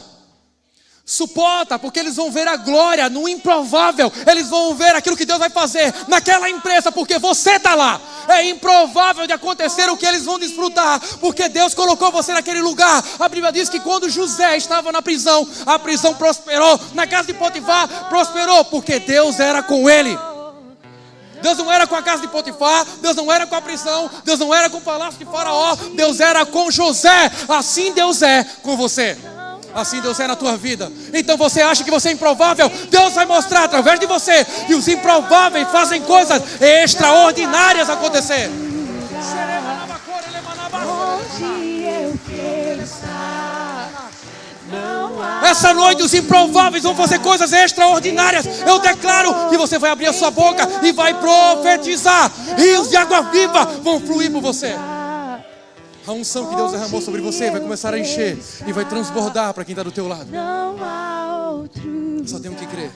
porque eles vão ver a glória no improvável. Eles vão ver aquilo que Deus vai fazer naquela empresa, porque você está lá. É improvável de acontecer o que eles vão desfrutar, porque Deus colocou você naquele lugar. A Bíblia diz que quando José estava na prisão, a prisão prosperou. Na casa de Potifar prosperou, porque Deus era com ele. Deus não era com a casa de Potifar, Deus não era com a prisão, Deus não era com o palácio de Faraó, Deus era com José. Assim Deus é com você, assim Deus é na tua vida. Então você acha que você é improvável? Deus vai mostrar através de você. E os improváveis fazem coisas extraordinárias acontecer. Essa noite os improváveis vão fazer coisas extraordinárias. Eu declaro que você vai abrir a sua boca e vai profetizar. Rios de água viva vão fluir por você. A unção que Deus derramou sobre você vai começar a encher e vai transbordar para quem está do teu lado. Só tenho que crer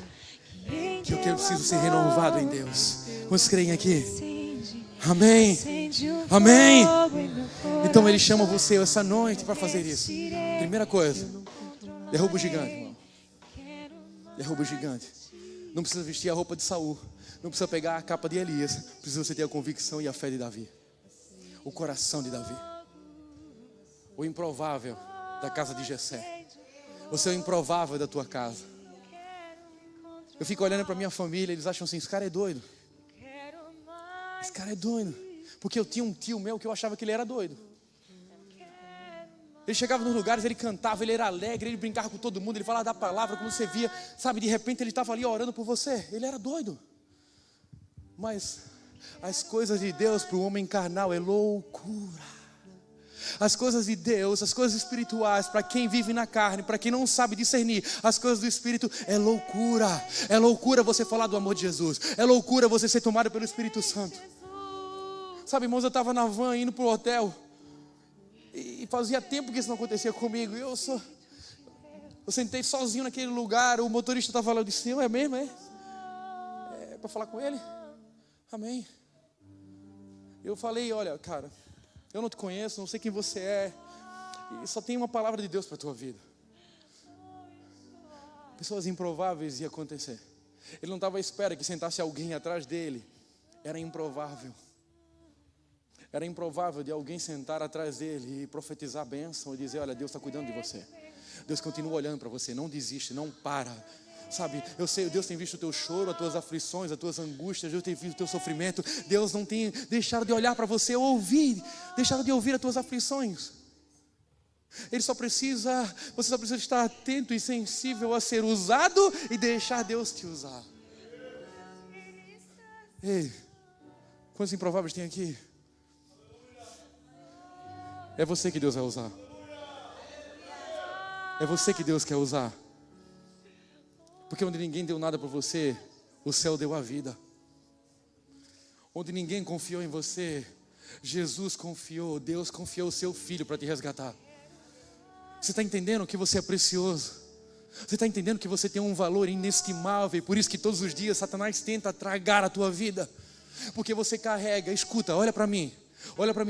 que eu preciso ser renovado em Deus. Quantos creem aqui? Amém. Amém. Então Ele chama você essa noite para fazer isso. Primeira coisa: derruba o gigante, irmão. Derruba o gigante. Não precisa vestir a roupa de Saul. Não precisa pegar a capa de Elias. Precisa você ter a convicção e a fé de Davi. O coração de Davi. O improvável da casa de Jessé. Você é o improvável da tua casa. Eu fico olhando para minha família. Eles acham assim: esse cara é doido. Esse cara é doido. Porque eu tinha um tio meu que eu achava que ele era doido. Ele chegava nos lugares, ele cantava, ele era alegre, ele brincava com todo mundo, ele falava da palavra, como você via, sabe, de repente ele estava ali orando por você. Ele era doido. Mas as coisas de Deus para o homem carnal é loucura. As coisas de Deus, as coisas espirituais, para quem vive na carne, para quem não sabe discernir as coisas do Espírito, é loucura. É loucura você falar do amor de Jesus. É loucura você ser tomado pelo Espírito Santo. Sabe, irmãos, eu estava na van indo para o hotel. E fazia tempo que isso não acontecia comigo. Eu sentei sozinho naquele lugar. O motorista estava lá, eu disse: é mesmo, é? É para falar com ele? Amém. Eu falei: olha, cara, eu não te conheço, não sei quem você é, e só tem uma palavra de Deus para a tua vida. Pessoas improváveis iam acontecer. Ele não estava à espera que sentasse alguém atrás dele. Era improvável. Era improvável de alguém sentar atrás dele e profetizar a bênção e dizer: olha, Deus está cuidando de você. Deus continua olhando para você, não desiste, não para. Sabe, eu sei, Deus tem visto o teu choro, as tuas aflições, as tuas angústias, Deus tem visto o teu sofrimento. Deus não tem deixado de olhar para você, deixado de ouvir as tuas aflições. Você só precisa estar atento e sensível a ser usado e deixar Deus te usar. Ei, quantos improváveis tem aqui? É você que Deus vai usar. É você que Deus quer usar. Porque onde ninguém deu nada para você, o céu deu a vida. Onde ninguém confiou em você, Jesus confiou, Deus confiou o seu Filho para te resgatar. Você está entendendo que você é precioso? Você está entendendo que você tem um valor inestimável? E por isso que todos os dias Satanás tenta tragar a tua vida. Porque você carrega, escuta, olha para mim,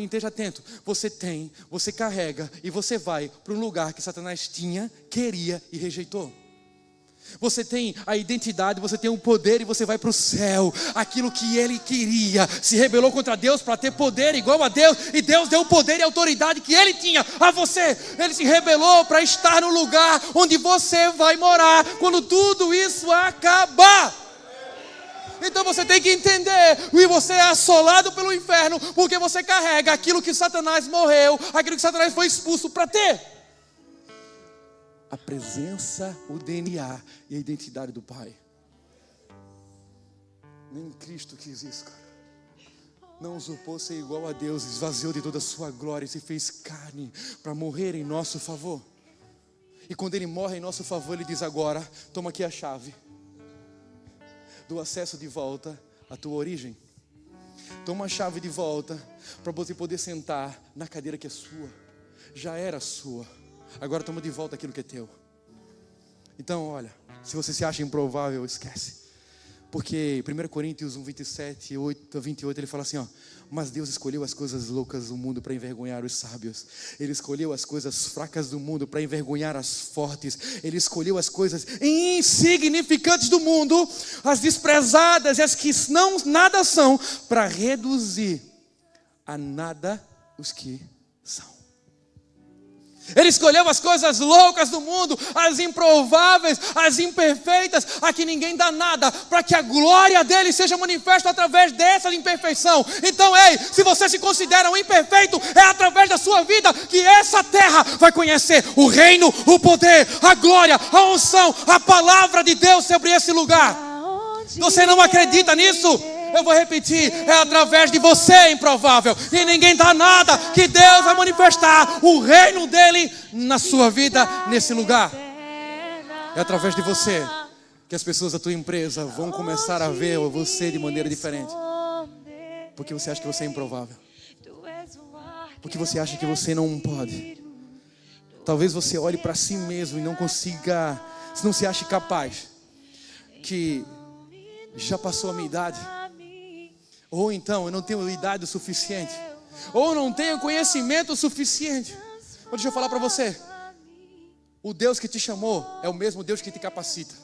esteja atento. Você carrega e você vai para um lugar que Satanás tinha, queria e rejeitou. Você tem a identidade, você tem o poder e você vai para o céu. Aquilo que ele queria, se rebelou contra Deus para ter poder igual a Deus, e Deus deu o poder e a autoridade que ele tinha a você. Ele se rebelou para estar no lugar onde você vai morar quando tudo isso acabar. Então você tem que entender, e você é assolado pelo inferno porque você carrega aquilo que Satanás morreu, aquilo que Satanás foi expulso para ter. A presença, o DNA e a identidade do Pai. Nem Cristo quis isso, cara. Não usurpou ser igual a Deus, esvaziou de toda a sua glória e se fez carne para morrer em nosso favor. E quando Ele morre em nosso favor, Ele diz: agora, toma aqui a chave do acesso de volta à tua origem. Toma a chave de volta para você poder sentar na cadeira que é sua. Já era sua. Agora toma de volta aquilo que é teu. Então, olha, se você se acha improvável, esquece. Porque 1 Coríntios 1, 27, 8, 28, ele fala assim, ó: mas Deus escolheu as coisas loucas do mundo para envergonhar os sábios. Ele escolheu as coisas fracas do mundo para envergonhar as fortes. Ele escolheu as coisas insignificantes do mundo, as desprezadas e as que não nada são, para reduzir a nada os que são. Ele escolheu as coisas loucas do mundo, as improváveis, as imperfeitas, a que ninguém dá nada, para que a glória dele seja manifesta através dessa imperfeição. Então, ei, se você se considera um imperfeito, é através da sua vida que essa terra vai conhecer o reino, o poder, a glória, a unção, a palavra de Deus sobre esse lugar. Você não acredita nisso? Eu vou repetir, é através de você, improvável, e ninguém dá nada, que Deus vai manifestar o reino dele na sua vida, nesse lugar. É através de você que as pessoas da tua empresa vão começar a ver você de maneira diferente. Porque você acha que você é improvável, porque você acha que você não pode. Talvez você olhe para si mesmo e não consiga, não se ache capaz, que já passou a minha idade. Ou então, eu não tenho idade o suficiente. Ou não tenho conhecimento o suficiente. Mas deixa eu falar para você. O Deus que te chamou é o mesmo Deus que te capacita.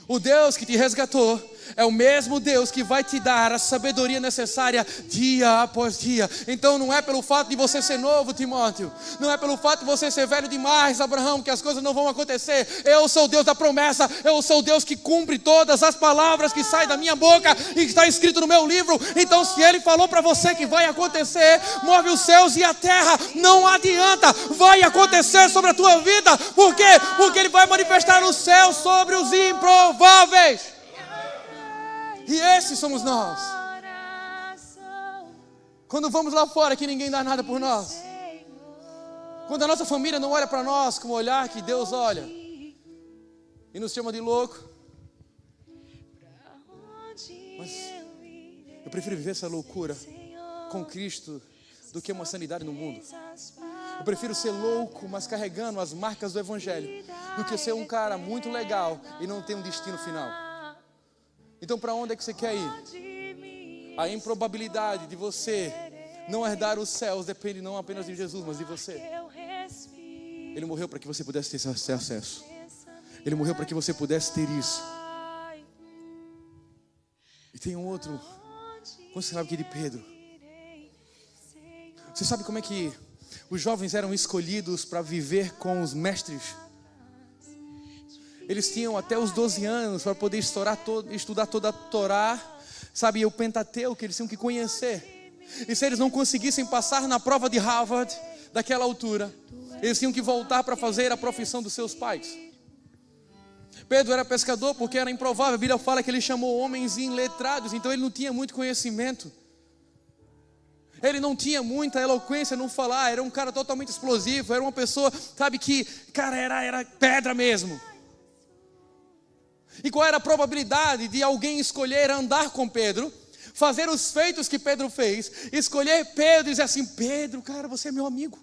O Deus que te resgatou é o mesmo Deus que vai te dar a sabedoria necessária dia após dia. Então não é pelo fato de você ser novo, Timóteo, não é pelo fato de você ser velho demais, Abraão, que as coisas não vão acontecer. Eu sou o Deus da promessa, eu sou o Deus que cumpre todas as palavras que saem da minha boca e que está escrito no meu livro. Então se Ele falou para você que vai acontecer, move os céus e a terra, não adianta, vai acontecer sobre a tua vida. Por quê? Porque Ele vai manifestar os céus sobre os improváveis. E esses somos nós. Quando vamos lá fora que ninguém dá nada por nós, quando a nossa família não olha para nós com o olhar que Deus olha e nos chama de louco, mas eu prefiro viver essa loucura com Cristo do que uma sanidade no mundo. Eu prefiro ser louco, mas carregando as marcas do Evangelho, do que ser um cara muito legal e não ter um destino final. Então para onde é que você quer ir? A improbabilidade de você não herdar os céus depende não apenas de Jesus, mas de você. Ele morreu para que você pudesse ter esse acesso. Ele morreu para que você pudesse ter isso. E tem um outro. Você sabe que de Pedro. Você sabe como é que os jovens eram escolhidos para viver com os mestres? Eles tinham até os 12 anos para poder estudar toda a Torá, sabe, o Pentateuco, eles tinham que conhecer. E se eles não conseguissem passar na prova de Harvard, daquela altura, eles tinham que voltar para fazer a profissão dos seus pais. Pedro era pescador porque era improvável. A Bíblia fala que ele chamou homens iletrados, então ele não tinha muito conhecimento. Ele não tinha muita eloquência no falar, era um cara totalmente explosivo, era uma pessoa, sabe, que, cara, era pedra mesmo. E qual era a probabilidade de alguém escolher andar com Pedro, fazer os feitos que Pedro fez, escolher Pedro e dizer assim: Pedro, cara, você é meu amigo.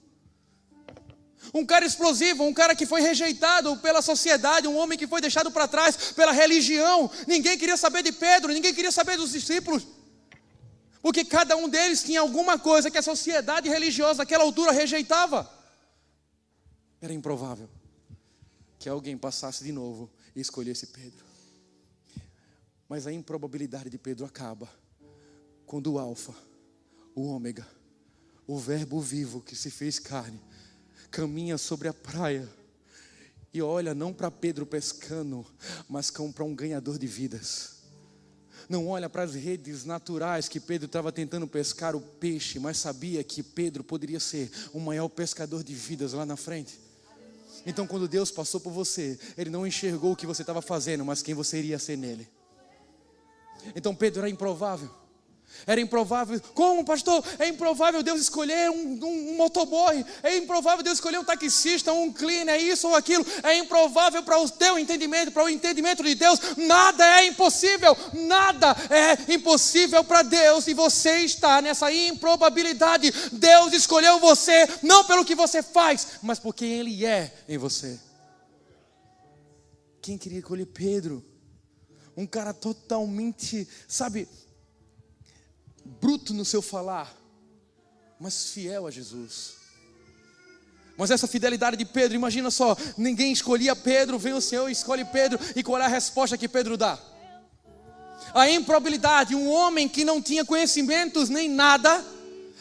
Um cara explosivo, um cara que foi rejeitado pela sociedade, um homem que foi deixado para trás pela religião. Ninguém queria saber de Pedro, ninguém queria saber dos discípulos. Porque cada um deles tinha alguma coisa que a sociedade religiosa naquela altura rejeitava. Era improvável que alguém passasse de novo e escolhesse Pedro. Mas a improbabilidade de Pedro acaba quando o Alfa, o Ômega, o Verbo vivo que se fez carne, caminha sobre a praia e olha não para Pedro pescando, mas para um ganhador de vidas. Não olha para as redes naturais que Pedro estava tentando pescar o peixe, mas sabia que Pedro poderia ser o maior pescador de vidas lá na frente. Então quando Deus passou por você, Ele não enxergou o que você estava fazendo, mas quem você iria ser nele. Então Pedro era improvável. Era improvável. Como, pastor? É improvável Deus escolher um motoboy. É improvável Deus escolher um taxista, um cleaner, isso ou aquilo. É improvável para o teu entendimento, para o entendimento de Deus. Nada é impossível. Nada é impossível para Deus. E você está nessa improbabilidade. Deus escolheu você não pelo que você faz, mas por quem Ele é em você. Quem queria escolher Pedro? Um cara totalmente, sabe, bruto no seu falar, mas fiel a Jesus. Mas essa fidelidade de Pedro, imagina só, ninguém escolhia Pedro, vem o Senhor e escolhe Pedro, e qual é a resposta que Pedro dá? A improbabilidade, um homem que não tinha conhecimentos nem nada.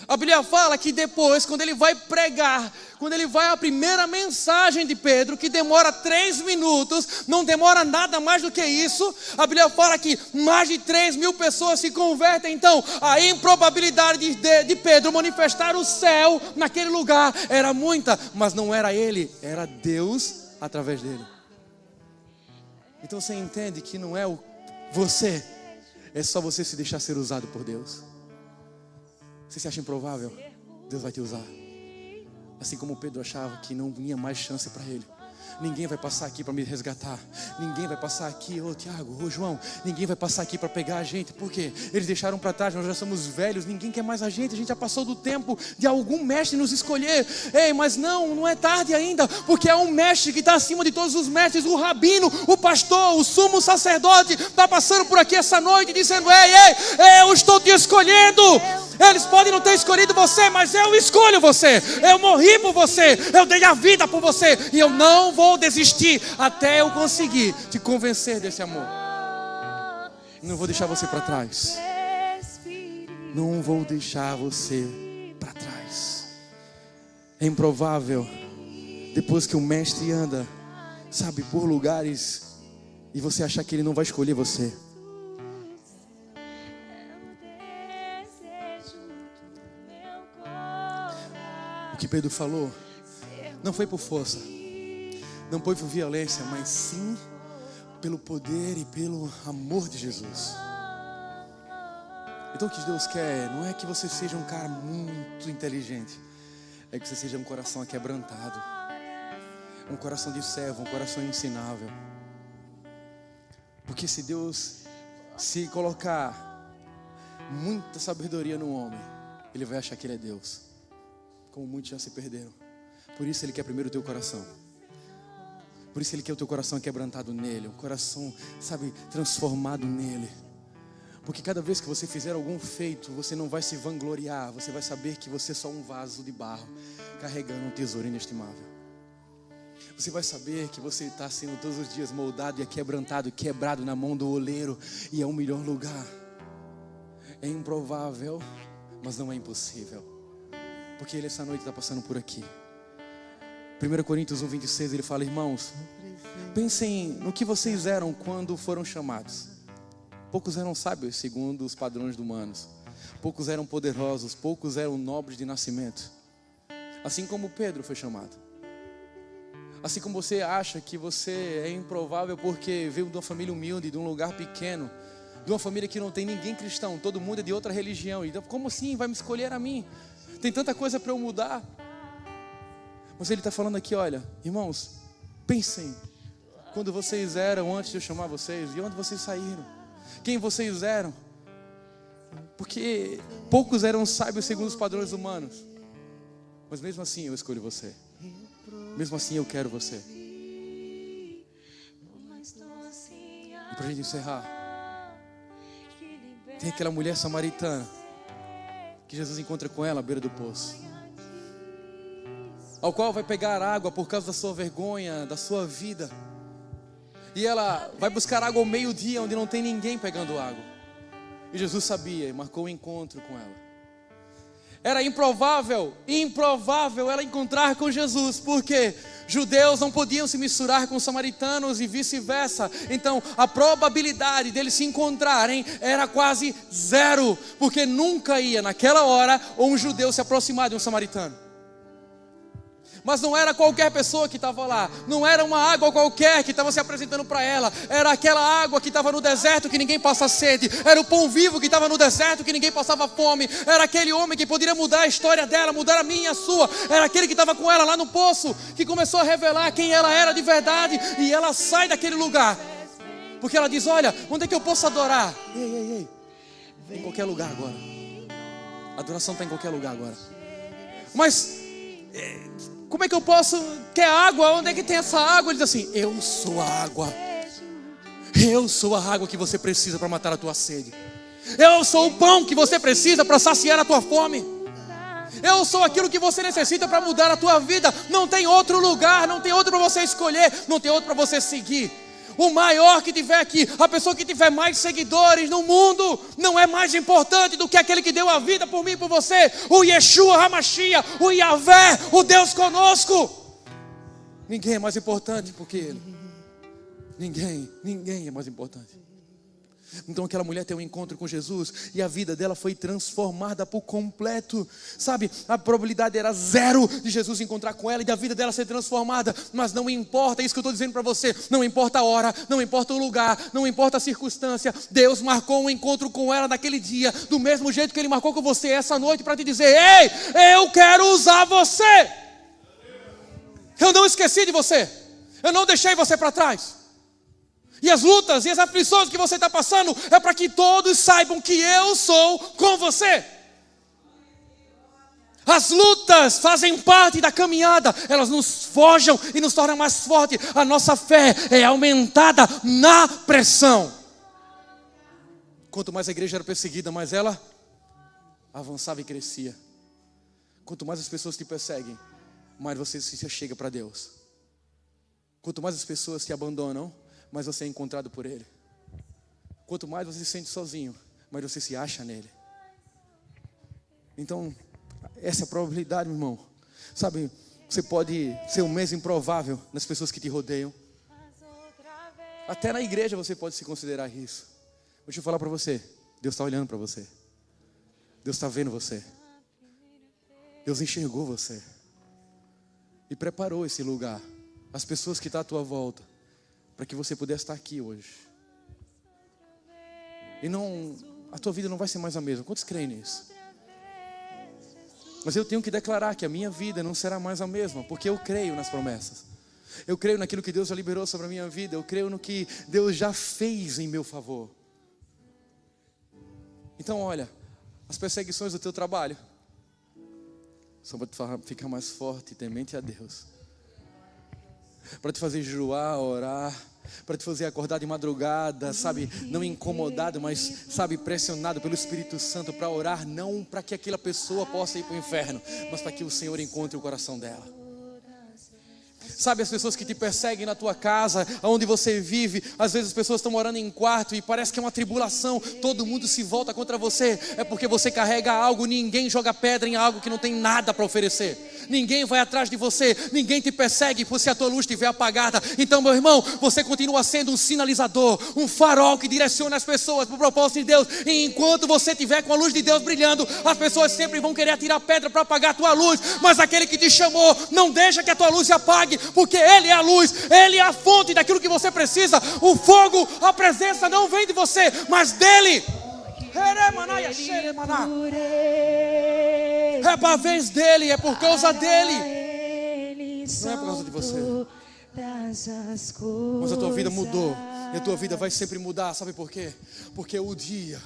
A Bíblia fala que depois, quando ele vai pregar, quando ele vai à primeira mensagem de Pedro, que demora 3 minutos, não demora nada mais do que isso, a Bíblia fala que mais de 3.000 pessoas se convertem. Então, a improbabilidade de Pedro manifestar o céu naquele lugar era muita, mas não era ele, era Deus através dele. Então você entende que não é você, é só você se deixar ser usado por Deus. Você se acha improvável? Deus vai te usar. Assim como Pedro achava que não tinha mais chance para ele. Ninguém vai passar aqui para me resgatar. Ninguém vai passar aqui, Tiago, João. Ninguém vai passar aqui para pegar a gente. Por quê? Eles deixaram para trás, nós já somos velhos. Ninguém quer mais a gente já passou do tempo de algum mestre nos escolher. Ei, mas não é tarde ainda. Porque há um mestre que está acima de todos os mestres. O rabino, o pastor, o sumo sacerdote está passando por aqui essa noite dizendo: ei, eu estou te escolhendo. Eles podem não ter escolhido você, mas eu escolho você. Eu morri por você, eu dei a vida por você, e eu não vou desistir até eu conseguir te convencer desse amor. Não vou deixar você para trás. Não vou deixar você para trás. É improvável, depois que o mestre anda, sabe, por lugares, e você achar que ele não vai escolher você. O que Pedro falou não foi por força, não foi por violência, mas sim pelo poder e pelo amor de Jesus. Então o que Deus quer não é que você seja um cara muito inteligente, é que você seja um coração aquebrantado, um coração de servo, um coração ensinável. Porque se Deus se colocar muita sabedoria no homem, ele vai achar que ele é Deus, como muitos já se perderam. Por isso ele quer primeiro o teu coração. Por isso ele quer o teu coração quebrantado nele, um coração, sabe, transformado nele. Porque cada vez que você fizer algum feito, você não vai se vangloriar, você vai saber que você é só um vaso de barro, carregando um tesouro inestimável. Você vai saber que você está sendo todos os dias moldado e quebrantado, quebrado na mão do oleiro, e é o melhor lugar. É improvável, mas não é impossível, porque ele essa noite está passando por aqui. 1 Coríntios 1:26, ele fala: irmãos, pensem no que vocês eram quando foram chamados. Poucos eram sábios segundo os padrões humanos, poucos eram poderosos, poucos eram nobres de nascimento. Assim como Pedro foi chamado. Assim como você acha que você é improvável porque veio de uma família humilde, de um lugar pequeno, de uma família que não tem ninguém cristão, todo mundo é de outra religião. Então, como assim vai me escolher a mim? Tem tanta coisa para eu mudar. Mas ele está falando aqui, olha, irmãos, pensem quando vocês eram antes de eu chamar vocês, e onde vocês saíram, quem vocês eram. Porque poucos eram sábios segundo os padrões humanos, mas mesmo assim eu escolho você, mesmo assim eu quero você. E para a gente encerrar, tem aquela mulher samaritana que Jesus encontra com ela à beira do poço, ao qual vai pegar água por causa da sua vergonha, da sua vida. E ela vai buscar água ao meio-dia, onde não tem ninguém pegando água. E Jesus sabia e marcou um encontro com ela. Era improvável ela encontrar com Jesus, porque judeus não podiam se misturar com samaritanos e vice-versa. Então a probabilidade deles se encontrarem era quase zero, porque nunca ia naquela hora um judeu se aproximar de um samaritano. Mas não era qualquer pessoa que estava lá, não era uma água qualquer que estava se apresentando para ela, era aquela água que estava no deserto que ninguém passa sede, era o pão vivo que estava no deserto que ninguém passava fome, era aquele homem que poderia mudar a história dela, mudar a minha e a sua, era aquele que estava com ela lá no poço, que começou a revelar quem ela era de verdade. E ela sai daquele lugar, porque ela diz: olha, onde é que eu posso adorar? Ei, em qualquer lugar agora, a adoração está em qualquer lugar agora. Mas como é que eu posso? Quer água? Onde é que tem essa água? Ele diz assim: eu sou a água. Eu sou a água que você precisa para matar a tua sede. Eu sou o pão que você precisa para saciar a tua fome. Eu sou aquilo que você necessita para mudar a tua vida. Não tem outro lugar, não tem outro para você escolher, não tem outro para você seguir. O maior que tiver aqui, a pessoa que tiver mais seguidores no mundo, não é mais importante do que aquele que deu a vida por mim e por você. O Yeshua HaMashiach, o Yahvé, o Deus conosco. Ninguém é mais importante do que Ele. Ninguém é mais importante. Então aquela mulher tem um encontro com Jesus e a vida dela foi transformada por completo. Sabe, a probabilidade era zero de Jesus encontrar com ela e da vida dela ser transformada. Mas não importa, é isso que eu estou dizendo para você. Não importa a hora, não importa o lugar, não importa a circunstância. Deus marcou um encontro com ela naquele dia, do mesmo jeito que Ele marcou com você essa noite, para te dizer: ei, eu quero usar você. Eu não esqueci de você, eu não deixei você para trás. E as lutas e as aflições que você está passando é para que todos saibam que eu sou com você. As lutas fazem parte da caminhada, elas nos forjam e nos tornam mais fortes. A nossa fé é aumentada na pressão. Quanto mais a igreja era perseguida, mais ela avançava e crescia. Quanto mais as pessoas te perseguem, mais você se chega para Deus. Quanto mais as pessoas te abandonam, mas você é encontrado por Ele. Quanto mais você se sente sozinho, mais você se acha nele. Então, essa é a probabilidade, meu irmão. Sabe, você pode ser um mês improvável nas pessoas que te rodeiam. Até na igreja você pode se considerar isso. Deixa eu falar para você. Deus está olhando para você. Deus está vendo você. Deus enxergou você. E preparou esse lugar. As pessoas que estão à tua volta. Para que você pudesse estar aqui hoje. E não, a tua vida não vai ser mais a mesma. Quantos creem nisso? Mas eu tenho que declarar que a minha vida não será mais a mesma. Porque eu creio nas promessas. Eu creio naquilo que Deus já liberou sobre a minha vida. Eu creio no que Deus já fez em meu favor. Então olha, as perseguições do teu trabalho são para te ficar mais forte e temente a Deus. Para te fazer jejuar, orar, para te fazer acordar de madrugada, sabe, não incomodado, mas, sabe, pressionado pelo Espírito Santo para orar, não para que aquela pessoa possa ir para o inferno, mas para que o Senhor encontre o coração dela. Sabe, as pessoas que te perseguem na tua casa, onde você vive, às vezes as pessoas estão morando em quarto e parece que é uma tribulação, todo mundo se volta contra você, é porque você carrega algo, ninguém joga pedra em algo que não tem nada para oferecer. Ninguém vai atrás de você, ninguém te persegue se a tua luz estiver apagada. Então, meu irmão, você continua sendo um sinalizador, um farol que direciona as pessoas para o propósito de Deus. E enquanto você estiver com a luz de Deus brilhando, as pessoas sempre vão querer atirar pedra para apagar a tua luz. Mas aquele que te chamou, não deixa que a tua luz se apague, porque Ele é a luz, Ele é a fonte daquilo que você precisa. O fogo, a presença não vem de você, mas dEle. É para a vez dEle, é por causa dEle. Não é por causa de você. Mas a tua vida mudou. E a tua vida vai sempre mudar, sabe por quê? Porque o dia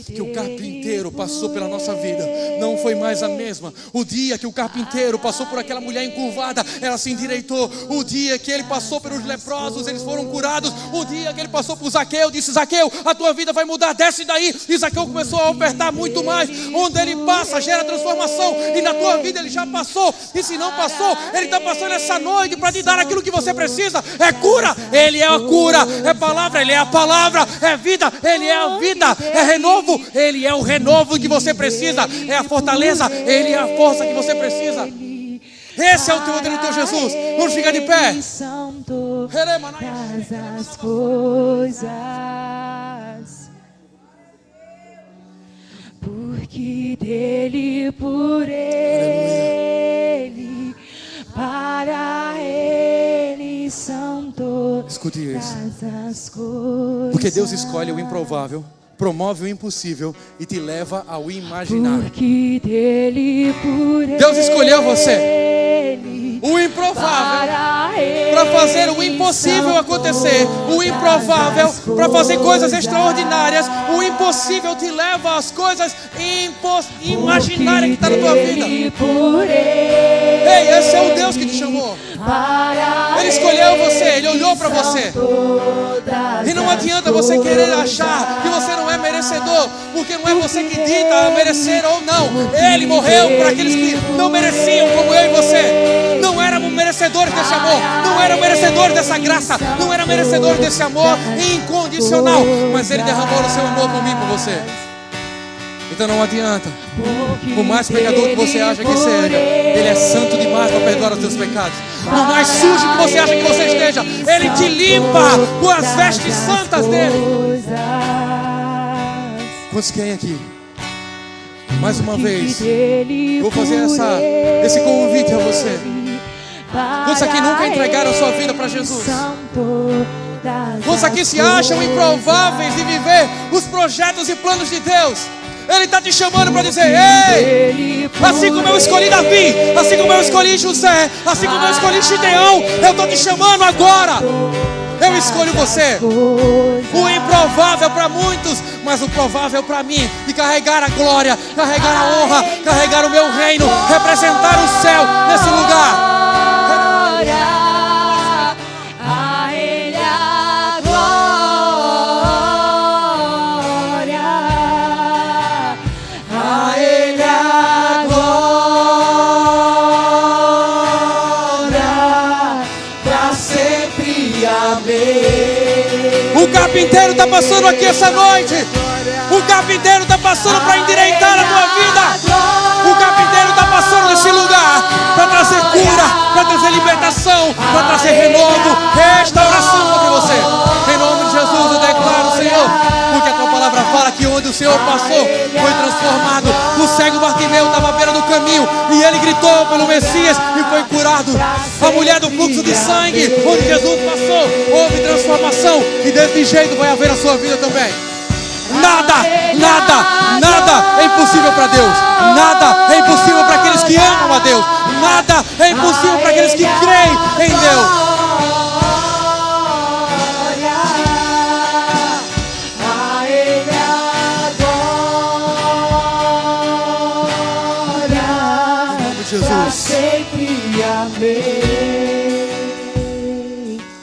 que o carpinteiro passou pela nossa vida não foi mais a mesma. O dia que o carpinteiro passou por aquela mulher encurvada, ela se endireitou. O dia que ele passou pelos leprosos, eles foram curados. O dia que ele passou por Zaqueu, disse: Zaqueu, a tua vida vai mudar, desce daí. E Zaqueu começou a ofertar muito mais. Onde ele passa, gera transformação. E na tua vida ele já passou. E se não passou, ele está passando essa noite para te dar aquilo que você precisa. É cura, Ele é a cura. É palavra, Ele é a palavra. É vida, Ele é a vida. É renovo, Ele é o renovo que você precisa. É a fortaleza, Ele é a força que você precisa. Esse é o teu poder do teu Jesus. Vamos ficar de pé. As coisas, porque dele, por Ele, para Ele são todas. Escute isso. As coisas. Porque Deus escolhe o improvável, promove o impossível e te leva ao imaginário. Porque dele, por Deus escolheu você, o improvável, para fazer o impossível acontecer. O improvável para fazer coisas extraordinárias. O impossível te leva às coisas imaginárias que está na tua vida. Ei, esse é o Deus que te chamou. Ele escolheu você, Ele olhou para você. E não adianta você querer achar que você não é merecedor, porque não é você que dita merecer ou não. Ele morreu para aqueles que não mereciam, como eu e você. Não éramos merecedores desse amor, não eram merecedores dessa graça, não eram merecedores desse amor incondicional, mas Ele derramou o seu amor por mim, por você. Então não adianta, por mais pecador que você acha que seja, Ele é santo demais para perdoar os teus pecados. Por mais sujo que você acha que você esteja, Ele te limpa com as vestes santas dEle. Quantos querem aqui? Mais uma vez, vou fazer esse convite a você. Quantos aqui nunca entregaram sua vida para Jesus? Quantos aqui se acham improváveis de viver os projetos e planos de Deus? Ele está te chamando para dizer: ei, assim como eu escolhi Davi, assim como eu escolhi José, assim como eu escolhi Gideão, eu estou te chamando agora. Eu escolho você. O improvável para muitos, mas o provável para mim. De carregar a glória, carregar a honra, carregar o meu reino, representar o céu nesse lugar. A Ele a glória, a Ele a glória, pra sempre. Amém. O carpinteiro está passando aqui essa noite. O carpinteiro está passando para endireitar a tua vida. O carpinteiro está passando nesse lugar para trazer cura, para trazer libertação, para trazer renovo, restauração sobre você. Em nome de Jesus eu declaro, Senhor, porque a tua palavra fala que onde o Senhor passou foi transformado. O cego Bartimeu estava à beira do caminho e ele gritou pelo Messias e foi curado. A mulher do fluxo de sangue, onde Jesus passou, houve transformação, e desse jeito vai haver a sua vida também. Nada é impossível para Deus. Nada é impossível para aqueles que amam a Deus. Nada é impossível para aqueles que creem em Deus.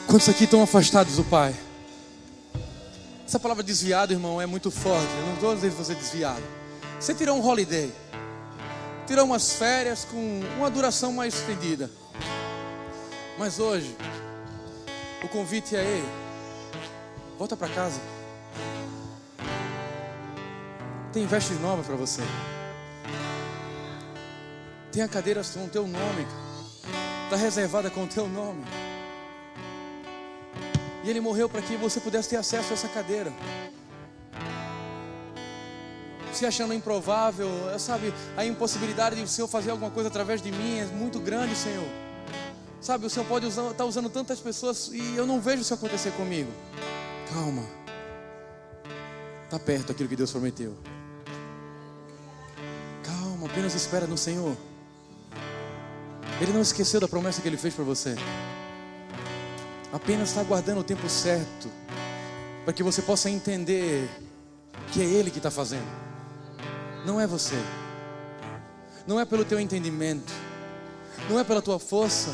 Quantos aqui estão afastados do Pai? Essa palavra desviado, irmão, é muito forte. Eu não estou dizendo você desviado. Você tirou um holiday, tirou umas férias com uma duração mais estendida. Mas hoje, o convite é ele. Volta para casa. Tem vestes novas para você. Tem a cadeira com o teu nome. Está reservada com o teu nome. E Ele morreu para que você pudesse ter acesso a essa cadeira. Se achando improvável, sabe, a impossibilidade de o Senhor fazer alguma coisa através de mim é muito grande, Senhor. Sabe, o Senhor pode estar usando tantas pessoas e eu não vejo isso acontecer comigo. Calma. Está perto aquilo que Deus prometeu. Calma, apenas espera no Senhor. Ele não esqueceu da promessa que Ele fez para você. Apenas está aguardando o tempo certo para que você possa entender que é Ele que está fazendo. Não é você. Não é pelo teu entendimento. Não é pela tua força.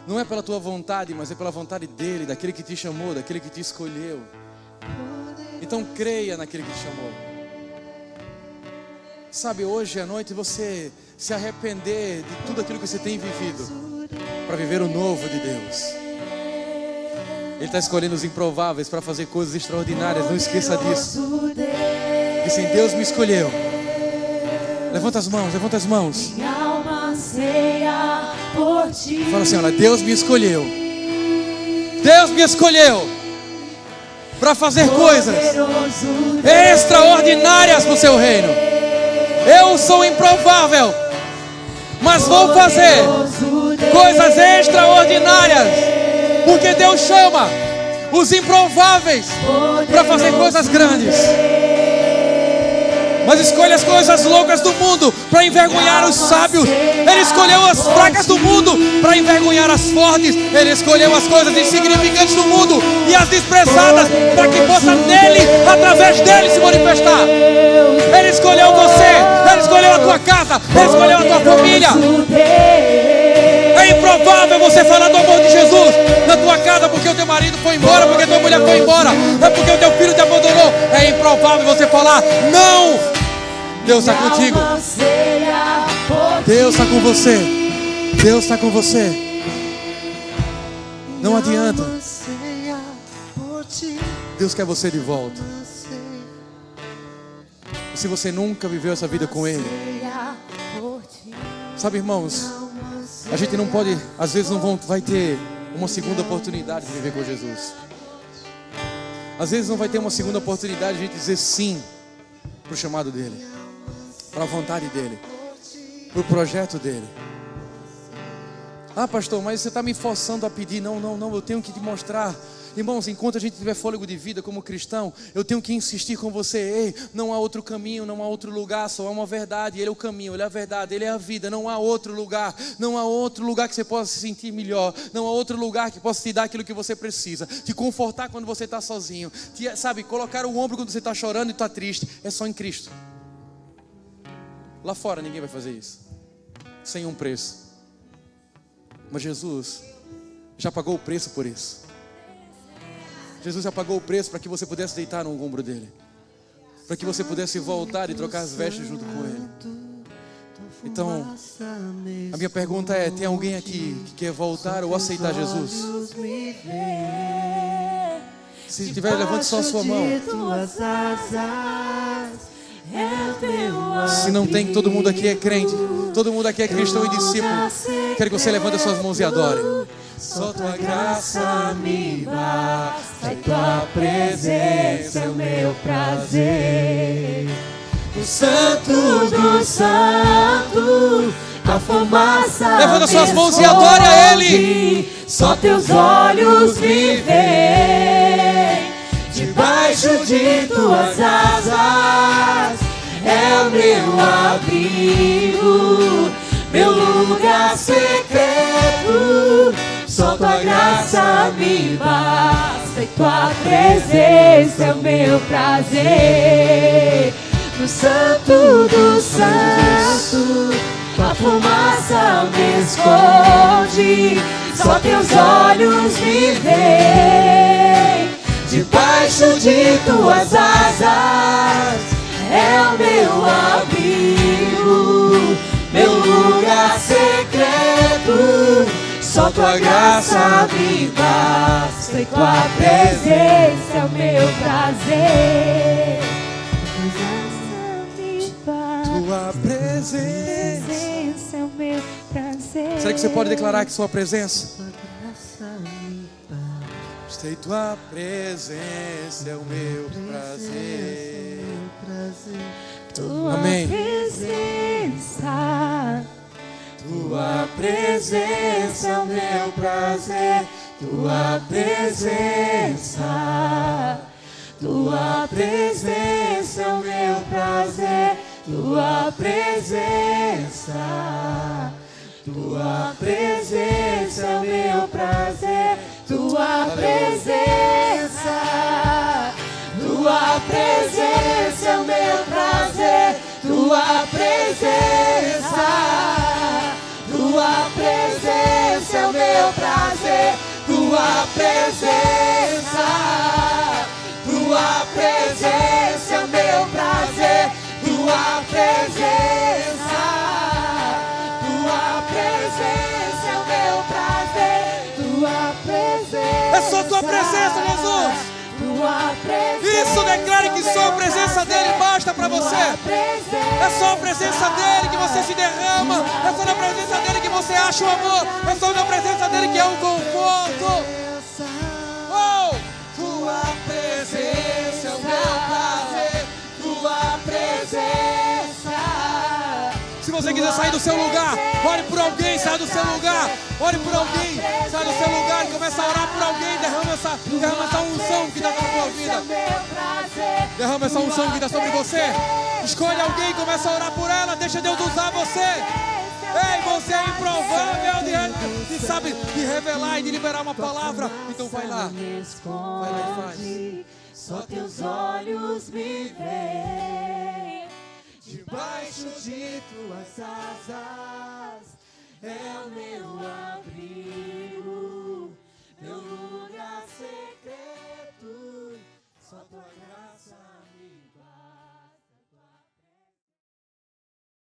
Não é pela tua vontade, mas é pela vontade dEle, daquele que te chamou, daquele que te escolheu. Então creia naquele que te chamou. Sabe, hoje à noite você se arrepender de tudo aquilo que você tem vivido para viver o novo de Deus. Ele está escolhendo os improváveis para fazer coisas extraordinárias. Não esqueça disso. E assim, Deus me escolheu. Levanta as mãos, levanta as mãos. Fala assim, olha, Deus me escolheu. Deus me escolheu para fazer coisas extraordinárias para o seu reino. Eu sou improvável, mas vou fazer coisas extraordinárias. Porque Deus chama os improváveis para fazer coisas grandes. Mas escolhe as coisas loucas do mundo para envergonhar os sábios. Ele escolheu as fracas do mundo para envergonhar as fortes. Ele escolheu as coisas insignificantes do mundo e as desprezadas para que possa nele, através dele, se manifestar. Ele escolheu você. Ele escolheu a tua casa. Ele escolheu a tua família. É improvável você falar do amor de Jesus na tua casa porque o teu marido foi embora, porque a tua mulher foi embora, é porque o teu filho te abandonou. É improvável você falar, não, Deus está contigo. Deus está com você. Deus está com você. Não adianta. Deus quer você de volta. E se você nunca viveu essa vida com Ele, sabe, irmãos, a gente não pode, às vezes não vai ter uma segunda oportunidade de viver com Jesus. Às vezes não vai ter uma segunda oportunidade de a gente dizer sim para o chamado dEle, para a vontade dEle, para o projeto dEle. Ah, pastor, mas você está me forçando a pedir. Não, eu tenho que te mostrar. Irmãos, enquanto a gente tiver fôlego de vida como cristão, eu tenho que insistir com você. Ei, não há outro caminho, não há outro lugar, só há uma verdade. Ele é o caminho, Ele é a verdade, Ele é a vida. Não há outro lugar, não há outro lugar que você possa se sentir melhor. Não há outro lugar que possa te dar aquilo que você precisa. Te confortar quando você está sozinho. Sabe, colocar o ombro quando você está chorando e está triste. É só em Cristo. Lá fora ninguém vai fazer isso. Sem um preço. Mas Jesus já pagou o preço por isso. Jesus já pagou o preço para que você pudesse deitar no ombro dele, para que você pudesse voltar e trocar as vestes junto com ele. Então, a minha pergunta é: tem alguém aqui que quer voltar ou aceitar Jesus? Se tiver, levante só a sua mão. Se não tem, todo mundo aqui é crente, todo mundo aqui é cristão e discípulo. Quero que você levante as suas mãos e adore. Só tua graça me basta, tua presença é o meu prazer. O santo do santo, a fumaça. Levanta suas mãos e adore a Ele. Só teus olhos me veem, debaixo de tuas asas é o meu abrigo, meu lugar secreto. Só tua graça me basta e tua presença é o meu prazer. No santo do santo, tua fumaça me esconde. Só teus olhos me veem, debaixo de tuas asas é o meu abrigo, meu lugar secreto. Só tua graça me basta e tua presença é o meu prazer. Tua presença é o meu prazer. Será que você pode declarar que sua presença? Sei, tua presença é o meu prazer. Amém. Tua presença é o meu prazer. Tua presença. Tua presença é o meu prazer. Tua presença. Tua presença é o meu prazer. Tua presença. Tua presença é o meu prazer. Tua presença. Tua presença é o meu prazer. Tua presença. Tua presença é o meu prazer. Tua presença. Tua presença é o meu prazer. Tua presença. É só tua presença, Jesus. Isso, declare que só a presença dele basta para você. É só a presença dele que você se derrama. É só na presença dele que você acha o amor. É só na presença dele que é o conforto. Oh! Tua presença é o meu prazer. Tua presença. Se você quiser sair do seu lugar, ore por alguém, sai do seu lugar. Ore por alguém, sai do seu lugar e começa a orar por alguém. Derrama essa unção que está sobre a sua vida. Derrama essa unção que está sobre você. Escolhe alguém e começa a orar por ela. Deixa Deus usar você. Ei, você é improvável de sabe, de revelar e de liberar uma palavra. Então vai lá. Vai lá e faz. Só teus olhos me veem, Debaixo de tuas asas.